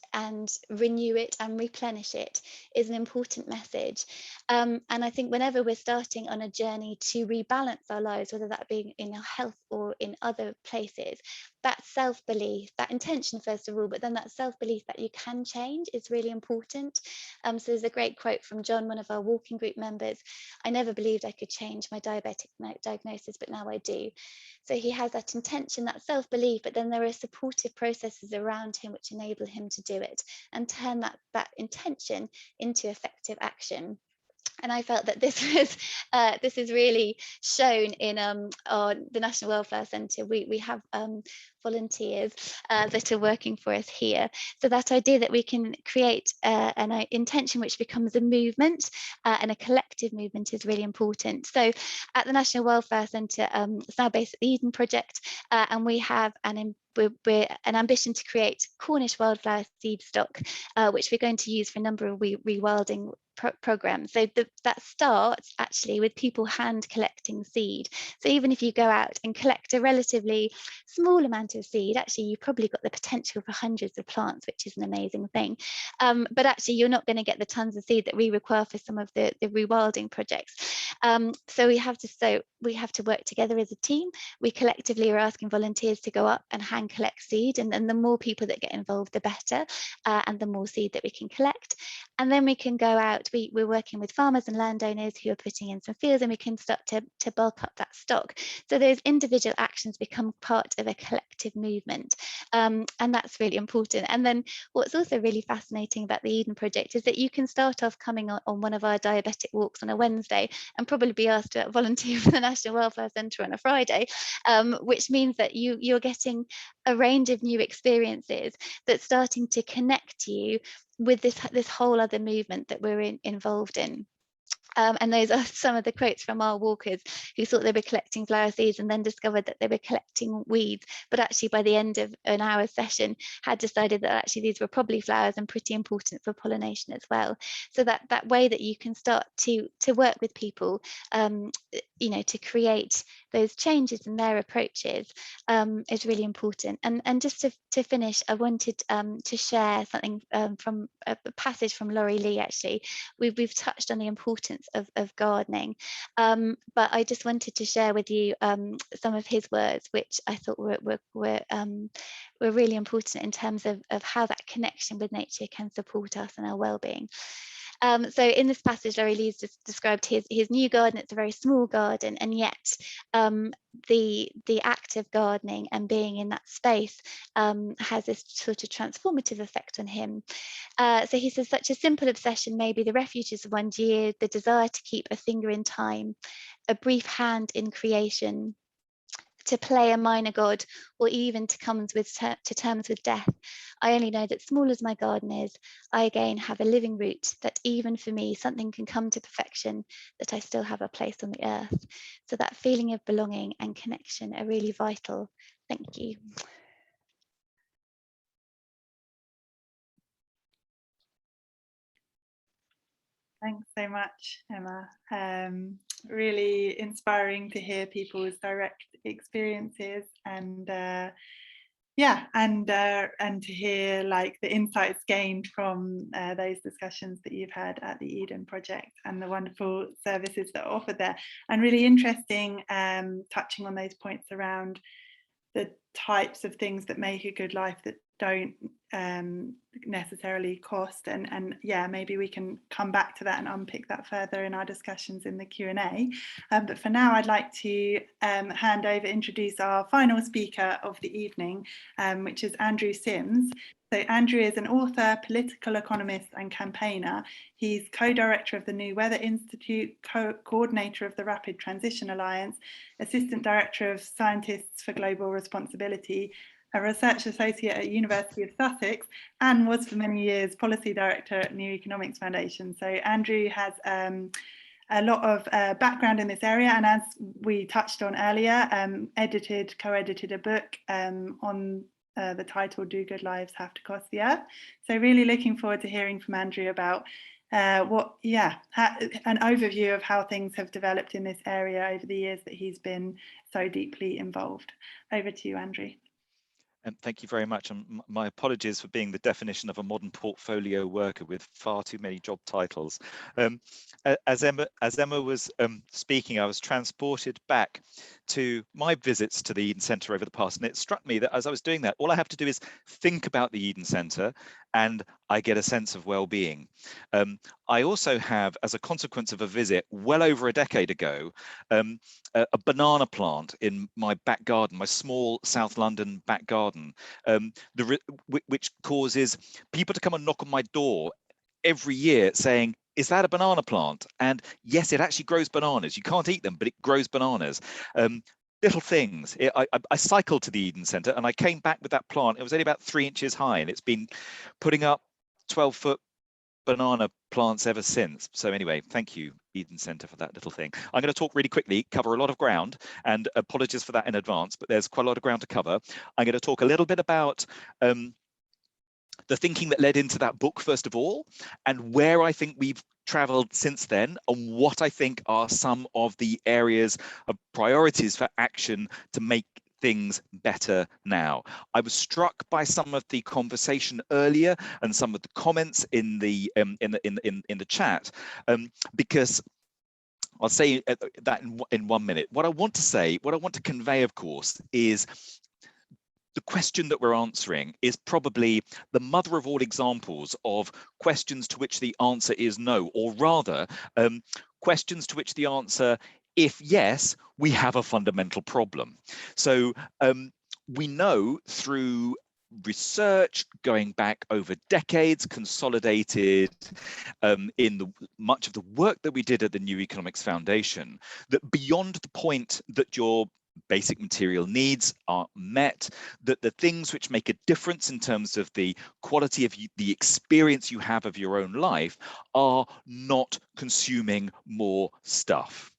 renew it and replenish it is an important message. And I think whenever we're starting on a journey to rebalance our lives, whether that be in our health or in other places, that self-belief, that intention first of all, but then that self-belief that you can change is really important. So there's a great quote from John, one of our walking group members. "I never believed I could change my diabetic diagnosis, but now I do." So he has that intention, that self-belief, but then there are supportive processes around him which enable him to do it and turn that intention into effective action. And I felt that this is really shown in the National Wildflower Centre. We have volunteers that are working for us here. So that idea that we can create an intention which becomes a movement and a collective movement is really important. So at the National Wildflower Centre, it's now based at the Eden Project, and we have an ambition to create Cornish wildflower seed stock, which we're going to use for a number of rewilding programs. So that starts actually with people hand collecting seed. So even if you go out and collect a relatively small amount of seed, actually you've probably got the potential for hundreds of plants, which is an amazing thing. But actually you're not going to get the tons of seed that we require for some of the rewilding projects. So we have to we have to work together as a team. We collectively are asking volunteers to go up and hand collect seed, and the more people that get involved, the better, and the more seed that we can collect. And then we can go out, we're working with farmers and landowners who are putting in some fields, and we can start to bulk up that stock. So those individual actions become part of a collective movement, and that's really important. And then what's also really fascinating about the Eden Project is that you can start off coming on one of our diabetic walks on a Wednesday and probably be asked to volunteer for the National Welfare Centre on a Friday, which means that you're getting a range of new experiences that's starting to connect you with this whole other movement that we're involved in. And those are some of the quotes from our walkers who thought they were collecting flower seeds and then discovered that they were collecting weeds, but actually by the end of an hour's session had decided that actually these were probably flowers and pretty important for pollination as well. So that way that you can start to work with people, you know, to create those changes in their approaches is really important. And just to finish, I wanted to share something from a passage from Laurie Lee. Actually, we've touched on the importance of gardening, but I just wanted to share with you some of his words, which I thought were really important in terms of how that connection with nature can support us and our well-being. So in this passage, Laurie Lee's just described his new garden. It's a very small garden, and yet the act of gardening and being in that space has this sort of transformative effect on him. So he says, such a simple obsession may be the refuges of one's year, the desire to keep a finger in time, a brief hand in creation, to play a minor god, or even to come to terms with death. I only know that small as my garden is, I again have a living root, that even for me something can come to perfection, that I still have a place on the earth. So that feeling of belonging and connection are really vital. Thank you. Thanks so much, Emma. Really inspiring to hear people's direct experiences, and and to hear like the insights gained from those discussions that you've had at the Eden Project and the wonderful services that are offered there. And really interesting, touching on those points around the types of things that make a good life that don't necessarily cost, and yeah, maybe we can come back to that and unpick that further in our discussions in the Q&A. But for now, I'd like to introduce our final speaker of the evening, which is Andrew Sims. So Andrew is an author, political economist and campaigner. He's co-director of the New Weather Institute, coordinator of the Rapid Transition Alliance, assistant director of Scientists for Global Responsibility, a research associate at University of Sussex, and was for many years policy director at New Economics Foundation. So Andrew has a lot of background in this area, and as we touched on earlier, co-edited a book on the title "Do Good Lives Have to Cost the Earth?" So really looking forward to hearing from Andrew about an overview of how things have developed in this area over the years that he's been so deeply involved. Over to you, Andrew. And thank you very much. And my apologies for being the definition of a modern portfolio worker with far too many job titles. As Emma was speaking, I was transported back to my visits to the Eden Centre over the past, and it struck me that as I was doing that, all I have to do is think about the Eden Centre and I get a sense of well-being. I also have, as a consequence of a visit well over a decade ago, a banana plant in my back garden, my small South London back garden, which causes people to come and knock on my door every year saying, "Is that a banana plant?" And yes, it actually grows bananas. You can't eat them, but it grows bananas. Little things. I cycled to the Eden Centre and I came back with that plant. It was only about 3 inches high, and it's been putting up 12-foot banana plants ever since. So anyway, thank you, Eden Centre, for that little thing. I'm going to talk really quickly, cover a lot of ground, and apologies for that in advance, but there's quite a lot of ground to cover. I'm going to talk a little bit about the thinking that led into that book, first of all, and where I think we've traveled since then, and what I think are some of the areas of priorities for action to make things better now. I was struck by some of the conversation earlier and some of the comments in the chat, because I'll say that in 1 minute. What I want to say, what I want to convey, of course, is the question that we're answering is probably the mother of all examples of questions to which the answer is no, or rather, questions to which the answer, if yes, we have a fundamental problem. So we know through research going back over decades, consolidated in much of the work that we did at the New Economics Foundation, that beyond the point that your basic material needs are met, that the things which make a difference in terms of the quality of the experience you have of your own life are not consuming more stuff.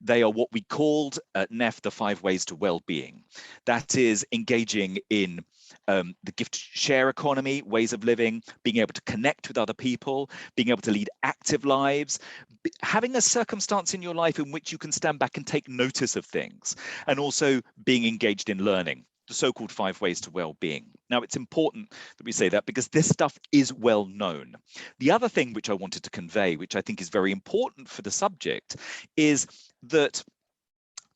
They are what we called at NEF the 5 ways to well-being. That is engaging in the gift share economy, ways of living, being able to connect with other people, being able to lead active lives, having a circumstance in your life in which you can stand back and take notice of things, and also being engaged in learning, the so-called 5 ways to well-being. Now, it's important that we say that because this stuff is well known. The other thing which I wanted to convey, which I think is very important for the subject, is that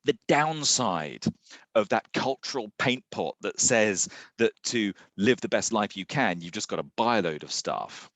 the downside of that cultural paint pot that says that to live the best life you can, you've just got to buy a load of stuff,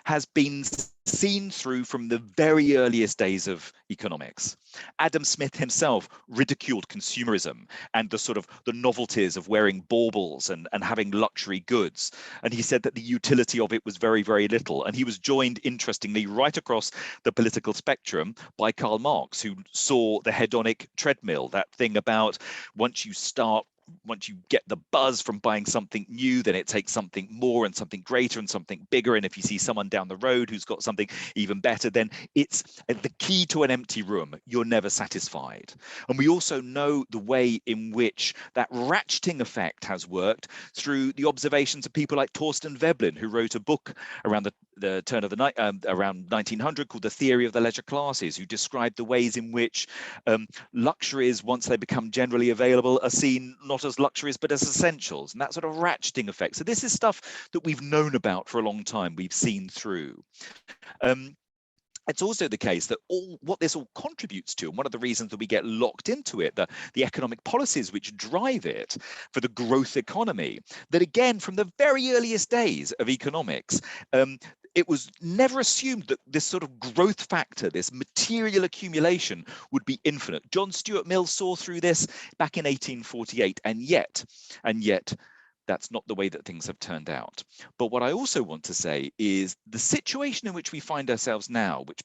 has been seen through from the very earliest days of economics. Adam Smith himself ridiculed consumerism and the sort of the novelties of wearing baubles and having luxury goods. And he said that the utility of it was very, very little. And he was joined, interestingly, right across the political spectrum by Karl Marx, who saw the hedonic treadmill, that thing about once you get the buzz from buying something new, then it takes something more and something greater and something bigger. And if you see someone down the road who's got something even better, then it's the key to an empty room. You're never satisfied. And we also know the way in which that ratcheting effect has worked through the observations of people like Torsten Veblen, who wrote a book around the turn of the night, around 1900, called The Theory of the Leisure Classes, who described the ways in which luxuries, once they become generally available, are seen not as luxuries but as essentials, and that sort of ratcheting effect. So this is stuff that we've known about for a long time, we've seen through. It's also the case that what this all contributes to, and one of the reasons that we get locked into it, the economic policies which drive it for the growth economy, that again, from the very earliest days of economics, it was never assumed that this sort of growth factor, this material accumulation, would be infinite. John Stuart Mill saw through this back in 1848, and yet, that's not the way that things have turned out. But what I also want to say is the situation in which we find ourselves now, which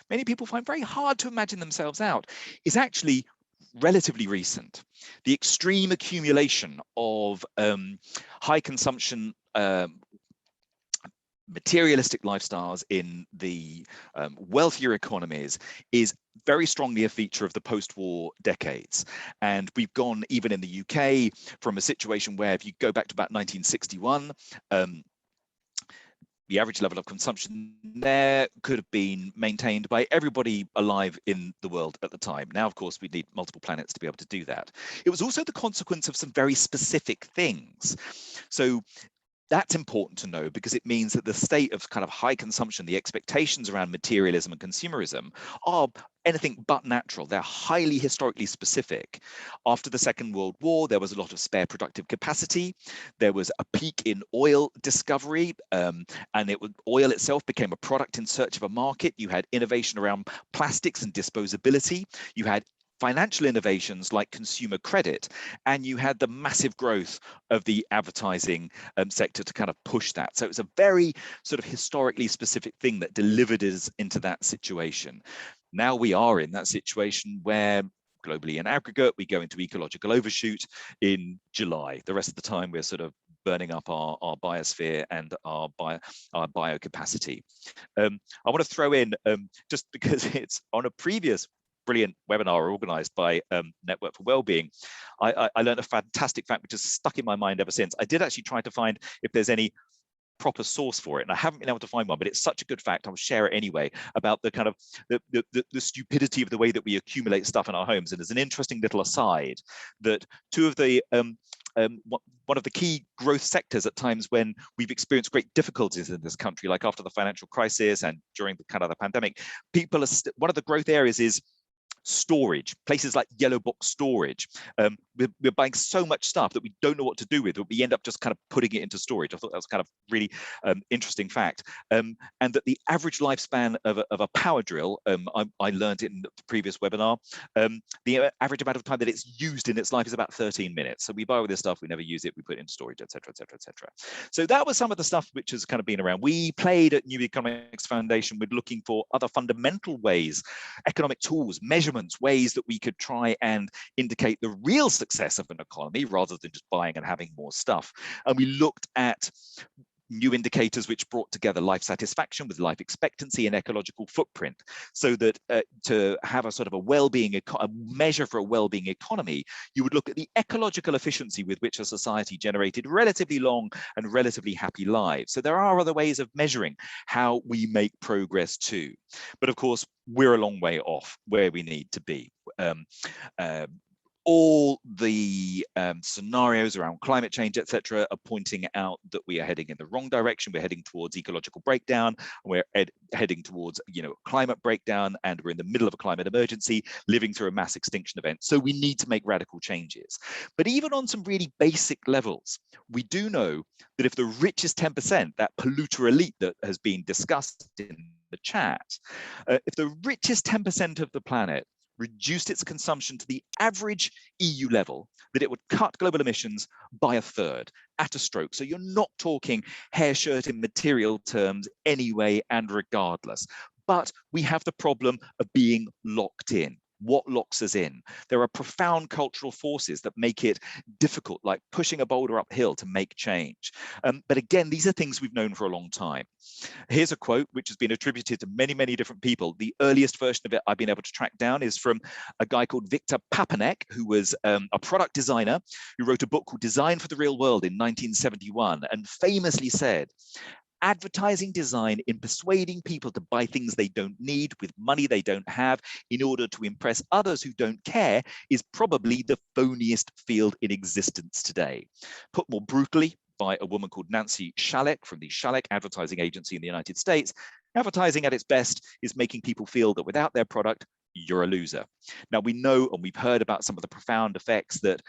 many people find very hard to imagine themselves out, is actually relatively recent. The extreme accumulation of high consumption materialistic lifestyles in the wealthier economies is very strongly a feature of the post-war decades. And we've gone, even in the UK, from a situation where, if you go back to about 1961, the average level of consumption there could have been maintained by everybody alive in the world at the time. Now, of course, we need multiple planets to be able to do that. It was also the consequence of some very specific things. So that's important to know, because it means that the state of kind of high consumption, the expectations around materialism and consumerism, are anything but natural. They're highly historically specific. After the Second World War, there was a lot of spare productive capacity. There was a peak in oil discovery, and oil itself became a product in search of a market. You had innovation around plastics and disposability. You had financial innovations like consumer credit, and you had the massive growth of the advertising sector to kind of push that. So it was a very sort of historically specific thing that delivered us into that situation. Now we are in that situation where globally in aggregate, we go into ecological overshoot in July. The rest of the time, we're sort of burning up our biosphere and our biocapacity. I want to throw in, just because it's on a previous brilliant webinar organized by Network for Wellbeing, I learned a fantastic fact which has stuck in my mind ever since. I did actually try to find if there's any proper source for it, and I haven't been able to find one, but it's such a good fact, I'll share it anyway, about the kind of the stupidity of the way that we accumulate stuff in our homes. And there's an interesting little aside that two of the one of the key growth sectors at times when we've experienced great difficulties in this country, like after the financial crisis and during the kind of the pandemic. People are one of the growth areas is storage, places like yellow box storage. We're buying so much stuff that we don't know what to do with, but we end up just kind of putting it into storage. I thought that was kind of really interesting fact. And that the average lifespan of a power drill, I learned it in the previous webinar, the average amount of time that it's used in its life is about 13 minutes. So we buy all this stuff, we never use it, we put it into storage, etc., etc., etc. So that was some of the stuff which has kind of been around. We played at New Economics Foundation with looking for other fundamental ways, economic tools, measurements, ways that we could try and indicate the real success of an economy rather than just buying and having more stuff. And we looked at new indicators which brought together life satisfaction with life expectancy and ecological footprint, so that to have a sort of a well-being, a measure for a well-being economy, you would look at the ecological efficiency with which a society generated relatively long and relatively happy lives. So there are other ways of measuring how we make progress too. But of course, we're a long way off where we need to be. All the scenarios around climate change, etc., are pointing out that we are heading in the wrong direction. We're heading towards ecological breakdown. We're heading towards, climate breakdown, and we're in the middle of a climate emergency, living through a mass extinction event. So we need to make radical changes. But even on some really basic levels, we do know that if the richest 10%, that polluter elite that has been discussed in the chat, if the richest 10% of the planet reduced its consumption to the average EU level, that it would cut global emissions by a third at a stroke. So you're not talking hair shirt in material terms anyway and regardless. But we have the problem of being locked in. What locks us in? There are profound cultural forces that make it difficult, like pushing a boulder uphill to make change. But again, these are things we've known for a long time. Here's a quote which has been attributed to many, many different people. The earliest version of it I've been able to track down is from a guy called Victor Papanek, who was a product designer who wrote a book called Design for the Real World in 1971, and famously said, advertising design in persuading people to buy things they don't need with money they don't have in order to impress others who don't care is probably the phoniest field in existence today. Put more brutally by a woman called Nancy Shalek from the Shalek Advertising Agency in the United States, advertising at its best is making people feel that without their product, you're a loser. Now, we know and we've heard about some of the profound effects that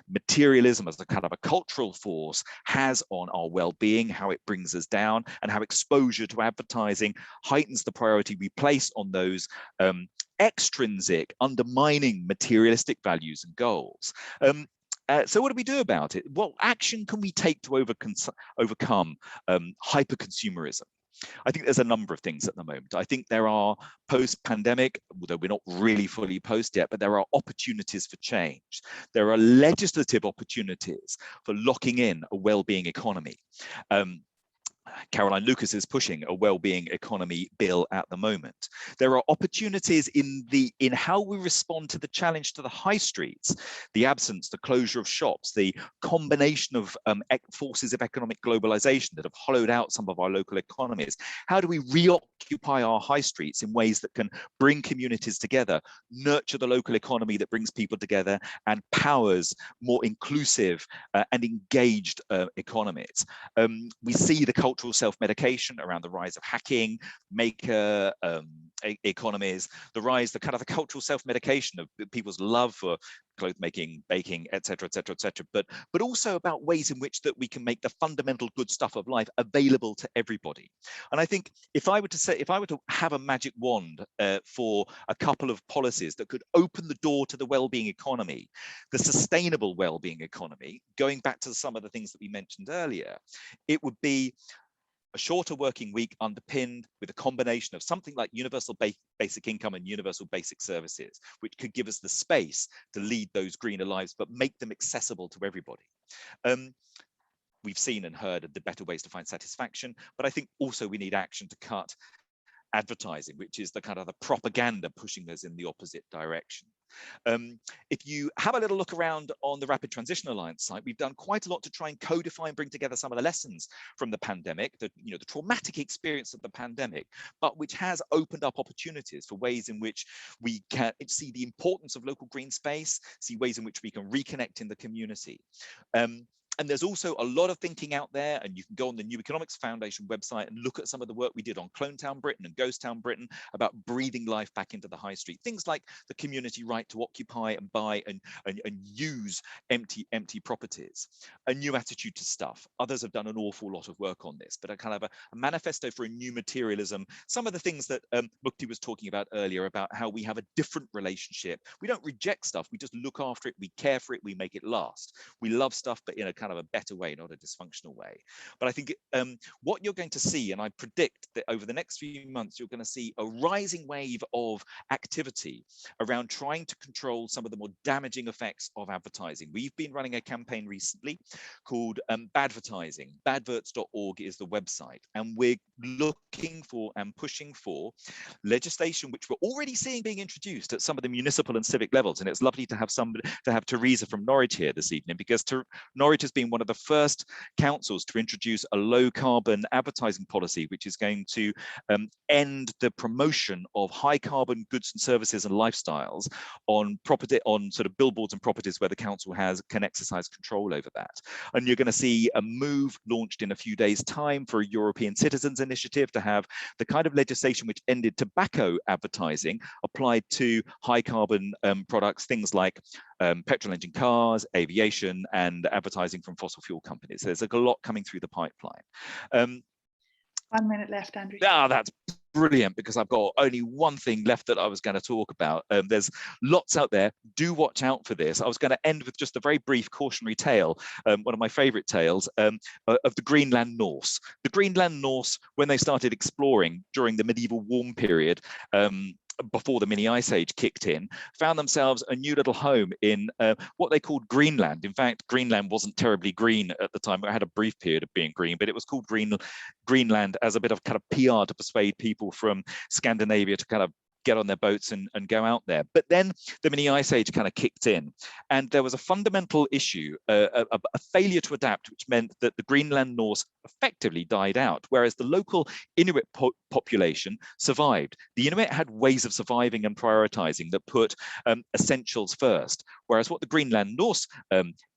materialism as a kind of a cultural force has on our well-being, how it brings us down, and how exposure to advertising heightens the priority we place on those extrinsic, undermining materialistic values and goals. So what do we do about it? What action can we take to overcome hyper-consumerism? I think there's a number of things at the moment. I think there are post-pandemic, although we're not really fully post yet, but there are opportunities for change. There are legislative opportunities for locking in a well-being economy. Caroline Lucas is pushing a well-being economy bill at the moment. There are opportunities in how we respond to the challenge to the high streets, the absence, the closure of shops, the combination of forces of economic globalization that have hollowed out some of our local economies. How do we reoccupy our high streets in ways that can bring communities together, nurture the local economy that brings people together and powers more inclusive and engaged economies? We see the cultural self-medication around the rise of hacking, maker economies, the cultural self-medication of people's love for clothes making, baking, etc., etc., etc., but also about ways in which that we can make the fundamental good stuff of life available to everybody. And I think if I were to have a magic wand for a couple of policies that could open the door to the well-being economy, the sustainable well-being economy, going back to some of the things that we mentioned earlier, it would be a shorter working week underpinned with a combination of something like universal basic income and universal basic services, which could give us the space to lead those greener lives, but make them accessible to everybody. We've seen and heard of the better ways to find satisfaction, but I think also we need action to cut advertising, which is the kind of the propaganda pushing us in the opposite direction. If you have a little look around on the Rapid Transition Alliance site, we've done quite a lot to try and codify and bring together some of the lessons from the pandemic, the traumatic experience of the pandemic, but which has opened up opportunities for ways in which we can see the importance of local green space, see ways in which we can reconnect in the community. And there's also a lot of thinking out there, and you can go on the New Economics Foundation website and look at some of the work we did on Clone Town Britain and Ghost Town Britain about breathing life back into the high street. Things like the community right to occupy and buy and use empty properties. A new attitude to stuff. Others have done an awful lot of work on this, but a kind of a manifesto for a new materialism. Some of the things that Mukti was talking about earlier about how we have a different relationship. We don't reject stuff, we just look after it, we care for it, we make it last. We love stuff, but in a kind of a better way, not a dysfunctional way. But I think what you're going to see, and I predict that over the next few months, you're going to see a rising wave of activity around trying to control some of the more damaging effects of advertising. We've been running a campaign recently called Badvertising. Badverts.org is the website, and we're looking for and pushing for legislation which we're already seeing being introduced at some of the municipal and civic levels. And it's lovely to have Teresa from Norwich here this evening, because Norwich has been one of the first councils to introduce a low carbon advertising policy, which is going to end the promotion of high carbon goods and services and lifestyles on property, on sort of billboards and properties where the council can exercise control over that. And you're going to see a move launched in a few days' time for a European Citizens Initiative to have the kind of legislation which ended tobacco advertising applied to high carbon products, things like petrol engine cars, aviation, and advertising from fossil fuel companies. There's a lot coming through the pipeline. 1 minute left, Andrew. That's brilliant, because I've got only one thing left that I was going to talk about. There's lots out there. Do watch out for this. I was going to end with just a very brief cautionary tale, one of my favorite tales, of the Greenland Norse. The Greenland Norse, when they started exploring during the medieval warm period, before the mini ice age kicked in, found themselves a new little home in what they called Greenland. In fact, Greenland wasn't terribly green at the time. It had a brief period of being green, but it was called Greenland as a bit of kind of PR to persuade people from Scandinavia to kind of get on their boats and go out there. But then the mini ice age kind of kicked in, and there was a fundamental issue, a failure to adapt, which meant that the Greenland Norse effectively died out, whereas the local Inuit population survived. The Inuit had ways of surviving and prioritizing that put essentials first, whereas what the Greenland Norse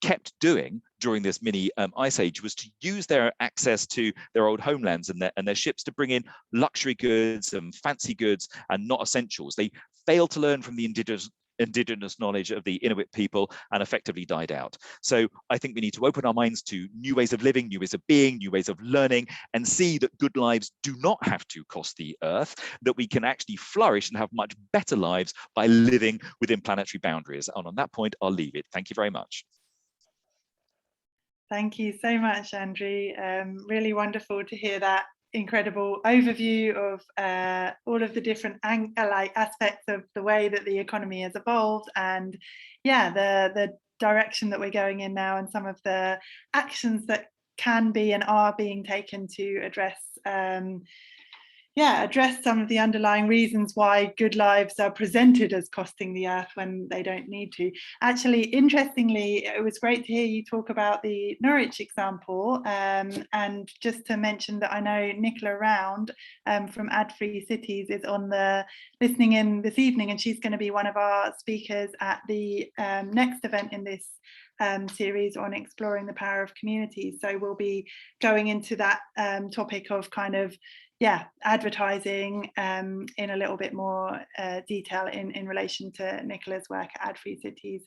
kept doing during this mini ice age was to use their access to their old homelands and their ships to bring in luxury goods and fancy goods and not essentials. They failed to learn from the indigenous knowledge of the Inuit people and effectively died out. So I think we need to open our minds to new ways of living, new ways of being, new ways of learning, and see that good lives do not have to cost the earth, that we can actually flourish and have much better lives by living within planetary boundaries. And on that point, I'll leave it. Thank you very much. Thank you so much, Andrew. Really wonderful to hear that incredible overview of all of the different aspects of the way that the economy has evolved, and the direction that we're going in now, and some of the actions that can be and are being taken to address some of the underlying reasons why good lives are presented as costing the earth when they don't need to. Actually, interestingly, it was great to hear you talk about the Norwich example, and just to mention that I know Nicola Round from Ad Free Cities is on the listening in this evening, and she's going to be one of our speakers at the next event in this series on exploring the power of communities. So we'll be going into that topic of kind of advertising in a little bit more detail in relation to Nicola's work at Ad Free Cities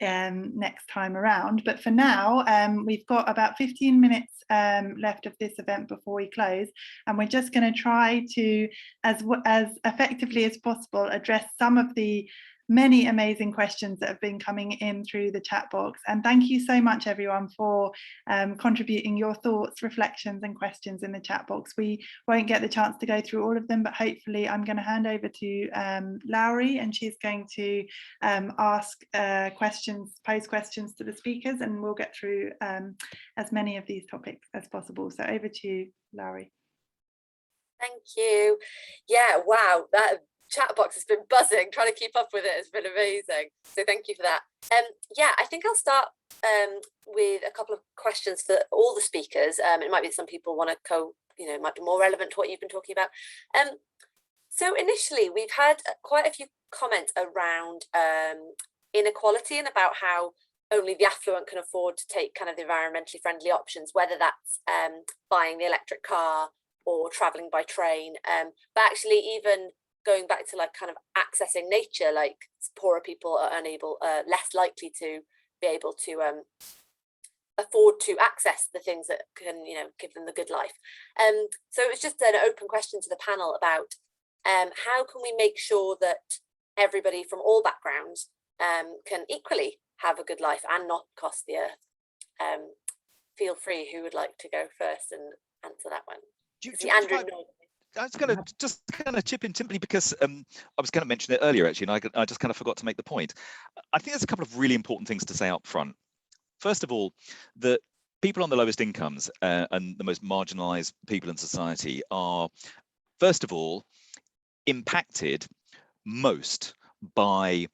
next time around. But for now, we've got about 15 minutes left of this event before we close, and we're just going to try to, as effectively as possible, address some of the many amazing questions that have been coming in through the chat box. And thank you so much, everyone, for contributing your thoughts, reflections and questions in the chat box. We won't get the chance to go through all of them, but hopefully I'm going to hand over to Lowry, and she's going to ask questions, pose questions to the speakers, and we'll get through as many of these topics as possible. So over to you, Lowry. Thank you. Yeah, wow, that chat box has been buzzing. Trying to keep up with it has been amazing, so thank you for that. I think I'll start with a couple of questions for all the speakers. It might be some people want to it might be more relevant to what you've been talking about. So initially we've had quite a few comments around inequality and about how only the affluent can afford to take kind of the environmentally friendly options, whether that's buying the electric car or traveling by train. But actually, even going back to like kind of accessing nature, like poorer people are less likely to be able to afford to access the things that can, you know, give them the good life. So it was just an open question to the panel about how can we make sure that everybody from all backgrounds can equally have a good life and not cost the earth. Feel free, who would like to go first and answer that one? I was going to just kind of chip in simply because I was going to mention it earlier, actually, and I just kind of forgot to make the point. I think there's a couple of really important things to say up front. First of all, that people on the lowest incomes and the most marginalized people in society are, first of all, impacted most by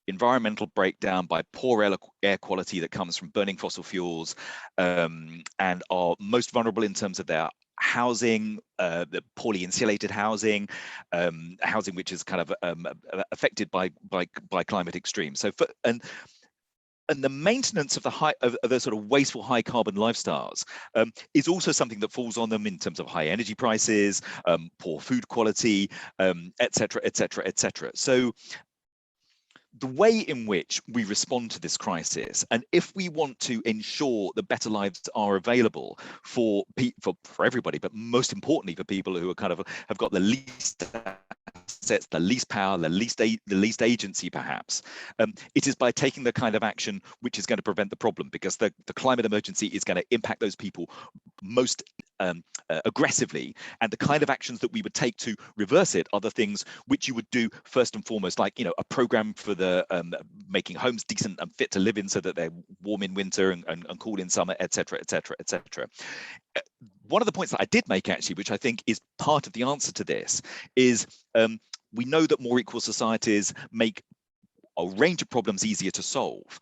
environmental breakdown, by poor air quality that comes from burning fossil fuels, and are most vulnerable in terms of their housing, the poorly insulated housing, housing which is kind of affected by climate extremes. So and the maintenance of the sort of wasteful high carbon lifestyles is also something that falls on them in terms of high energy prices, poor food quality, et cetera, et cetera, et cetera. So the way in which we respond to this crisis, and if we want to ensure that better lives are available for everybody, but most importantly for people who are kind of have got the least assets, the least power, the least agency, perhaps, it is by taking the kind of action which is going to prevent the problem, because the climate emergency is going to impact those people most aggressively, and the kind of actions that we would take to reverse it are the things which you would do first and foremost, like, you know, a program for the making homes decent and fit to live in so that they're warm in winter and cool in summer, etc., etc., etc. One of the points that I did make, actually, which I think is part of the answer to this, is we know that more equal societies make a range of problems easier to solve.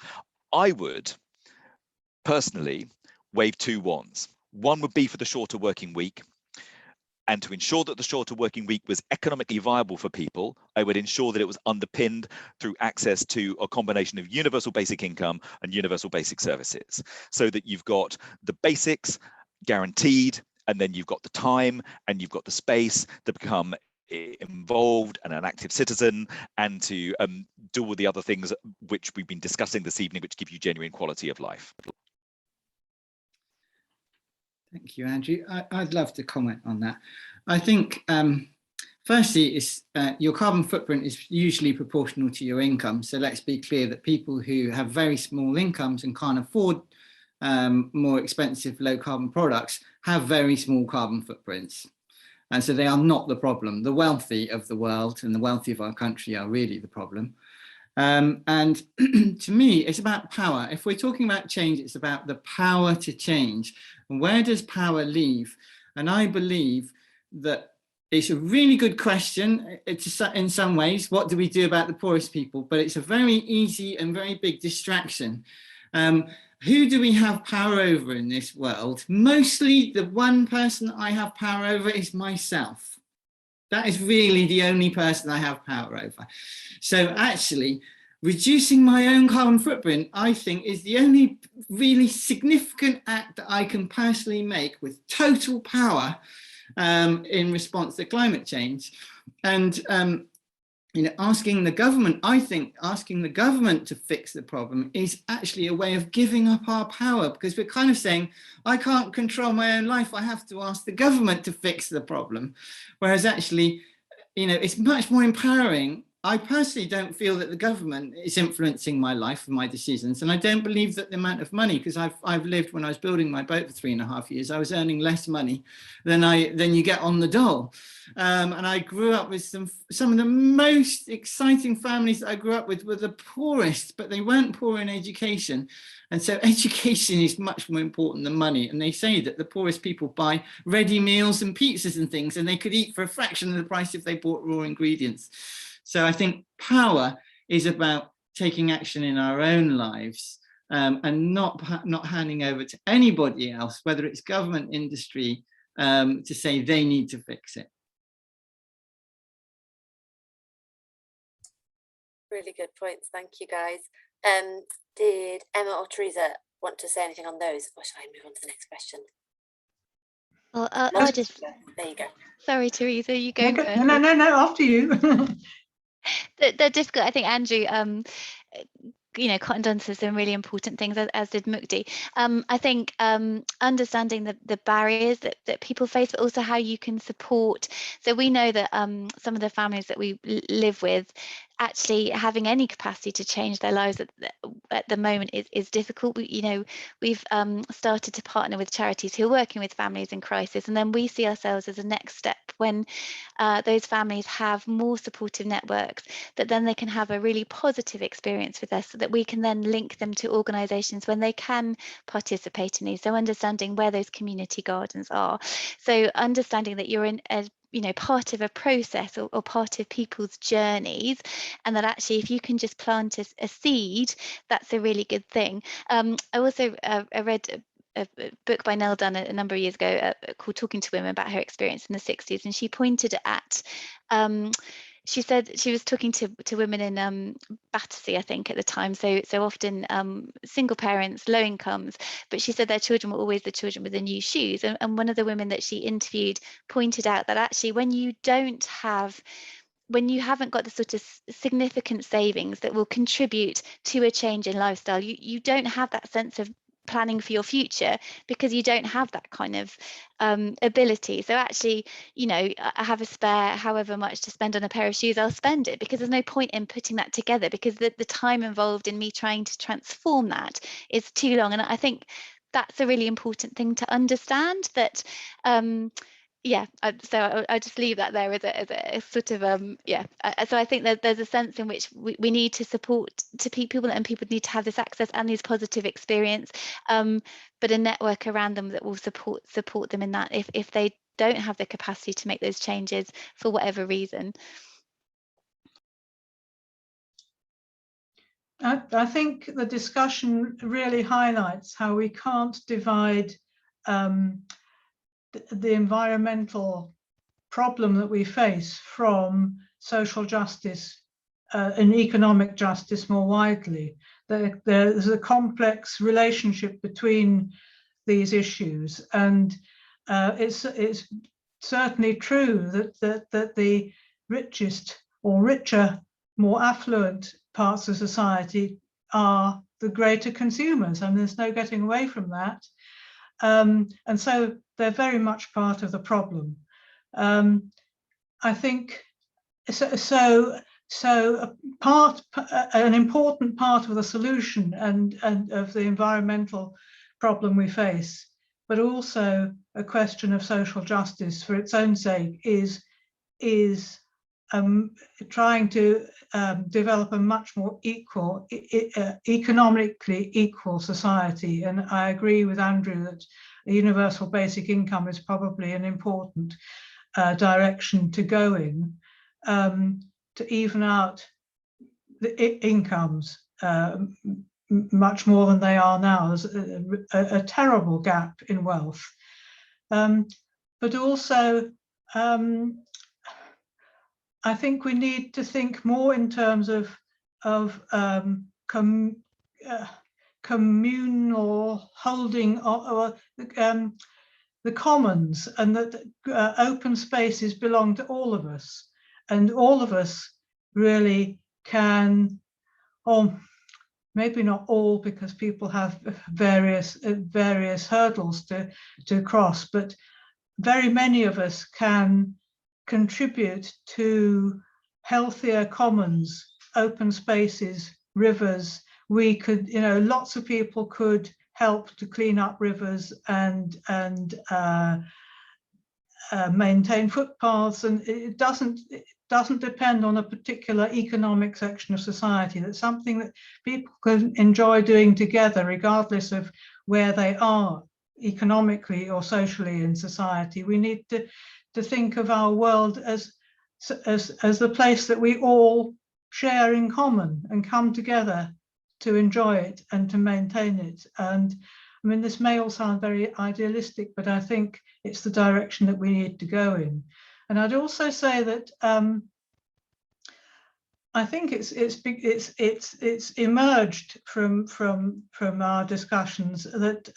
I would personally wave two wands. One would be for the shorter working week. And to ensure that the shorter working week was economically viable for people, I would ensure that it was underpinned through access to a combination of universal basic income and universal basic services, so that you've got the basics guaranteed, and then you've got the time and you've got the space to become involved and an active citizen, and to do all the other things which we've been discussing this evening, which give you genuine quality of life. Thank you, Andrew. I'd love to comment on that. I think, firstly, your carbon footprint is usually proportional to your income. So let's be clear that people who have very small incomes and can't afford more expensive low carbon products have very small carbon footprints. And so they are not the problem. The wealthy of the world and the wealthy of our country are really the problem. And to me, it's about power. If we're talking about change, it's about the power to change. And where does power leave? And I believe that it's a really good question. It's in some ways, what do we do about the poorest people? But it's a very easy and very big distraction. Who do we have power over in this world? Mostly the one person I have power over is myself. That is really the only person I have power over. So actually, reducing my own carbon footprint, I think, is the only really significant act that I can personally make with total power in response to climate change. And you know, asking the government, I think asking the government to fix the problem is actually a way of giving up our power, because we're kind of saying, I can't control my own life, I have to ask the government to fix the problem. Whereas actually, you know, it's much more empowering. I personally don't feel that the government is influencing my life and my decisions. And I don't believe that the amount of money, because I've lived, when I was building my boat for 3.5 years, I was earning less money than you get on the dole. And I grew up with some of the most exciting families that I grew up with were the poorest, but they weren't poor in education. And so education is much more important than money. And they say that the poorest people buy ready meals and pizzas and things, and they could eat for a fraction of the price if they bought raw ingredients. So I think power is about taking action in our own lives and not handing over to anybody else, whether it's government, industry, to say they need to fix it. Really good points. Thank you, guys. Did Emma or Teresa want to say anything on those, or shall I move on to the next question? Well, I'll just. There you go. Sorry, Teresa, you go first. No, after you. They're difficult. I think Andrew, cottoned on to some really important things, as did Mukti. I think understanding the barriers that people face, but also how you can support. So we know that some of the families that we live with, actually having any capacity to change their lives at the moment is difficult. We've started to partner with charities who are working with families in crisis, and then we see ourselves as a next step when those families have more supportive networks, that then they can have a really positive experience with us, so that we can then link them to organisations when they can participate in these. So understanding where those community gardens are, so understanding that you're in a part of a process or part of people's journeys, and that actually if you can just plant a seed, that's a really good thing. I also I read a book by Nell Dunn a number of years ago called Talking to Women, about her experience in the 60s, and she pointed at she said she was talking to women in Battersea, I think, at the time, so often single parents, low incomes, but she said their children were always the children with the new shoes, and one of the women that she interviewed pointed out that actually when you haven't got the sort of significant savings that will contribute to a change in lifestyle, you don't have that sense of planning for your future, because you don't have that kind of ability. So actually, I have a spare however much to spend on a pair of shoes, I'll spend it, because there's no point in putting that together, because the time involved in me trying to transform that is too long. And I think that's a really important thing to understand, that so I just leave that there as a sort of so I think that there's a sense in which we need to support to people, and people need to have this access and these positive experience, but a network around them that will support them in that if they don't have the capacity to make those changes for whatever reason. I think the discussion really highlights how we can't divide the environmental problem that we face from social justice and economic justice more widely. There's a complex relationship between these issues, and it's certainly true that the richest or richer, more affluent parts of society are the greater consumers, and there's no getting away from that. And so they're very much part of the problem. I think so an important part of the solution and of the environmental problem we face, but also a question of social justice for its own sake, is trying to develop a much more equal, economically equal society. And I agree with Andrew that a universal basic income is probably an important direction to go in, to even out the incomes much more than they are now. There's a terrible gap in wealth, but also I think we need to think more in terms of communal holding, or the commons, and that open spaces belong to all of us, and all of us really can, or maybe not all, because people have various hurdles to cross, but very many of us can contribute to healthier commons, open spaces, rivers. We could, lots of people could help to clean up rivers and maintain footpaths, and it doesn't depend on a particular economic section of society. That's something that people can enjoy doing together, regardless of where they are economically or socially in society. We need to think of our world as the place that we all share in common and come together to enjoy it and to maintain it. And I mean, this may all sound very idealistic, but I think it's the direction that we need to go in. And I'd also say that I think it's emerged from our discussions that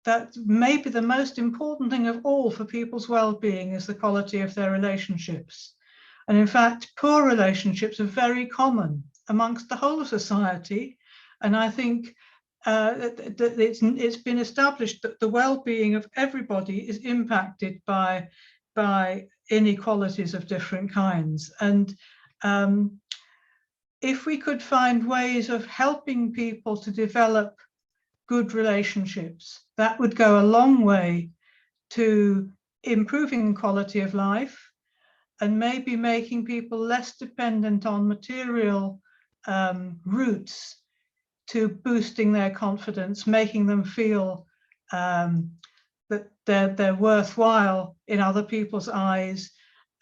that maybe the most important thing of all for people's well-being is the quality of their relationships. And in fact, poor relationships are very common amongst the whole of society. And I think it's been established that the well-being of everybody is impacted by inequalities of different kinds. And if we could find ways of helping people to develop good relationships, that would go a long way to improving quality of life and maybe making people less dependent on material routes to boosting their confidence, making them feel that they're worthwhile in other people's eyes.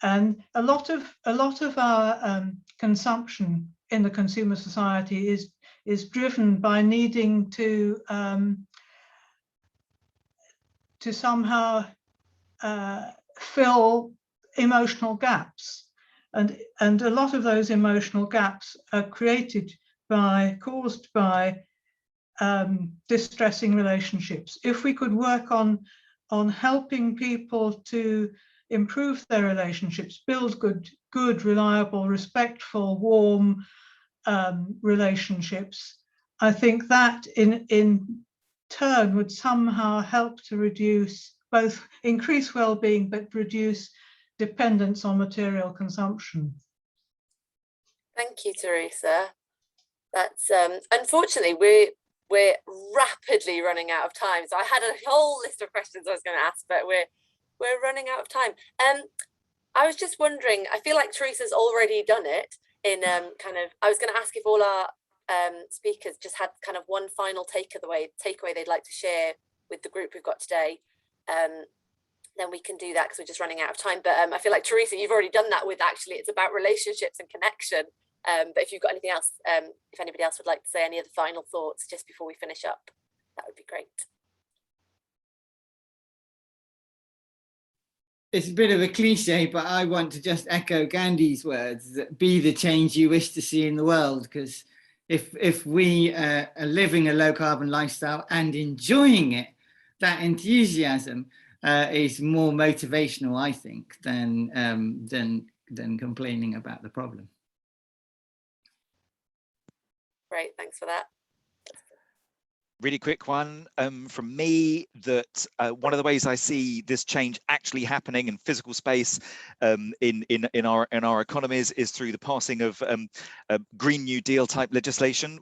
And a lot of our consumption in the consumer society is driven by needing to somehow fill emotional gaps, and a lot of those emotional gaps are caused by distressing relationships. If we could work on helping people to improve their relationships, build good, reliable, respectful, warm relationships, I think that in turn would somehow help to reduce, both increase well-being but reduce dependence on material consumption. Thank you, Teresa. That's unfortunately we're rapidly running out of time. So I had a whole list of questions I was going to ask, but we're running out of time. I was just wondering, I feel like Teresa's already done it in I was going to ask if all our speakers just had kind of one final takeaway they'd like to share with the group we've got today. Then we can do that because we're just running out of time. But I feel like, Teresa, you've already done that with, actually, it's about relationships and connection. But if you've got anything else, if anybody else would like to say any other final thoughts just before we finish up, that would be great. It's a bit of a cliche, but I want to just echo Gandhi's words, that be the change you wish to see in the world. Because if we are living a low carbon lifestyle and enjoying it, that enthusiasm is more motivational, I think, than complaining about the problem. Great, thanks for that. Really quick one from me, that one of the ways I see this change actually happening in physical space in our economies is through the passing of Green New Deal type legislation.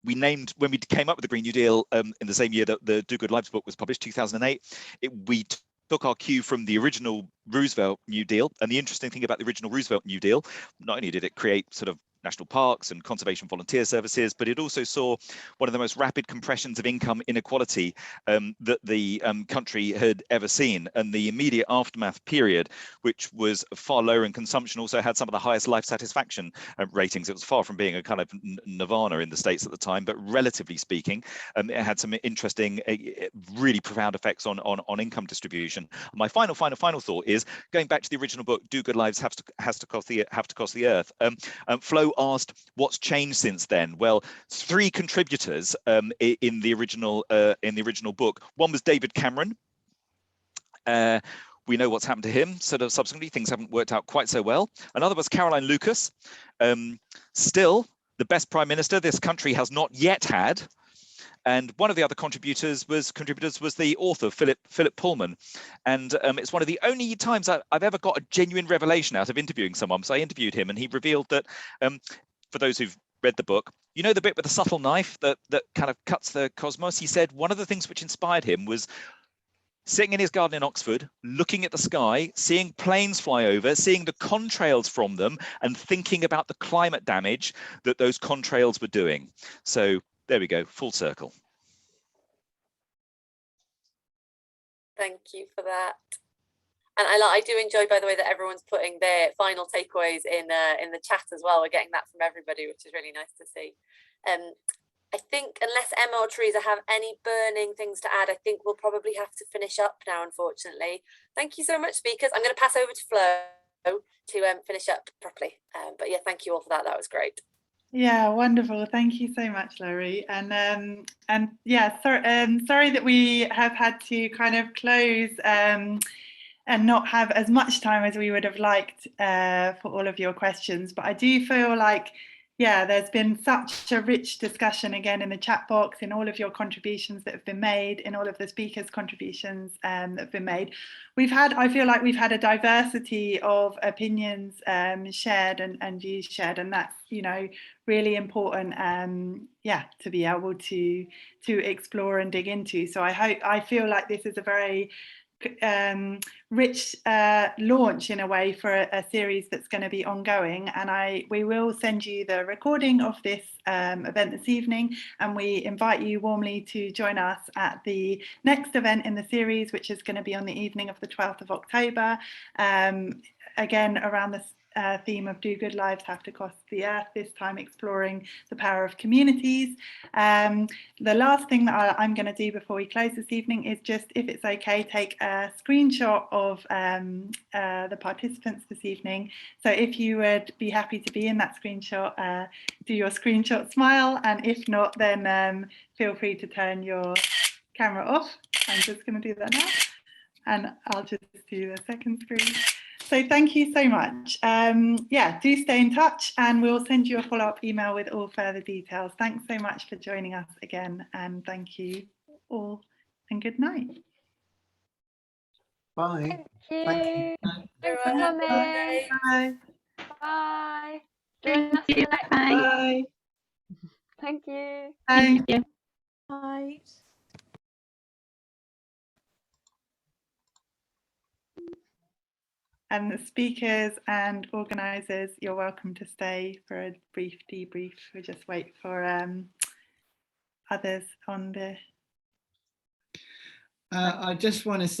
We named, when we came up with the Green New Deal in the same year that the Do Good Lives book was published, 2008, we took our cue from the original Roosevelt New Deal. And the interesting thing about the original Roosevelt New Deal, not only did it create sort of national parks and conservation volunteer services, but it also saw one of the most rapid compressions of income inequality that the country had ever seen. And the immediate aftermath period, which was far lower in consumption, also had some of the highest life satisfaction ratings. It was far from being a kind of nirvana in the States at the time, but relatively speaking, it had some interesting, really profound effects on income distribution. My final thought is, going back to the original book, Do Good Lives Have to Cost the Earth. Flo asked what's changed since then. Well, three contributors in the original book. One was David Cameron. We know what's happened to him. Sort of subsequently, things haven't worked out quite so well. Another was Caroline Lucas. Still the best prime minister this country has not yet had. And one of the other contributors was the author, Philip Pullman. And it's one of the only times I've ever got a genuine revelation out of interviewing someone. So I interviewed him and he revealed that, for those who've read the book, you know the bit with the subtle knife that kind of cuts the cosmos? He said one of the things which inspired him was sitting in his garden in Oxford, looking at the sky, seeing planes fly over, seeing the contrails from them, and thinking about the climate damage that those contrails were doing. So there we go, full circle. Thank you for that. And I do enjoy, by the way, that everyone's putting their final takeaways in the chat as well. We're getting that from everybody, which is really nice to see. I think unless Emma or Teresa have any burning things to add, I think we'll probably have to finish up now, unfortunately. Thank you so much, speakers. I'm going to pass over to Flo to finish up properly. But yeah, thank you all for that. That was great. Yeah, wonderful. Thank you so much, Laurie. And yeah, sorry that we have had to kind of close and not have as much time as we would have liked for all of your questions. But I do feel like, yeah, there's been such a rich discussion again in the chat box, in all of your contributions that have been made, in all of the speakers' contributions that have been made. I feel like we've had a diversity of opinions shared and views shared, and that's, you know, really important, yeah, to be able to explore and dig into. So I feel like this is a very rich launch in a way for a series that's going to be ongoing, and we will send you the recording of this event this evening, and we invite you warmly to join us at the next event in the series, which is going to be on the evening of the 12th of October, again around the theme of Do Good Lives Have to Cost the Earth, this time exploring the power of communities. The last thing that I'm going to do before we close this evening is just, if it's okay, take a screenshot of the participants this evening. So if you would be happy to be in that screenshot, do your screenshot smile, and if not, then feel free to turn your camera off. I'm just going to do that now, and I'll just do the second screen. So thank you so much. Yeah, do stay in touch, and we'll send you a follow-up email with all further details. Thanks so much for joining us again, and thank you all, and good night. Bye. Thank you. Thanks for Everyone, coming. Bye. Bye. Join us for the next Bye. one. Bye. Thank you. Bye. Bye. And the speakers and organisers, you're welcome to stay for a brief debrief. We'll just wait for others on the... I just want to say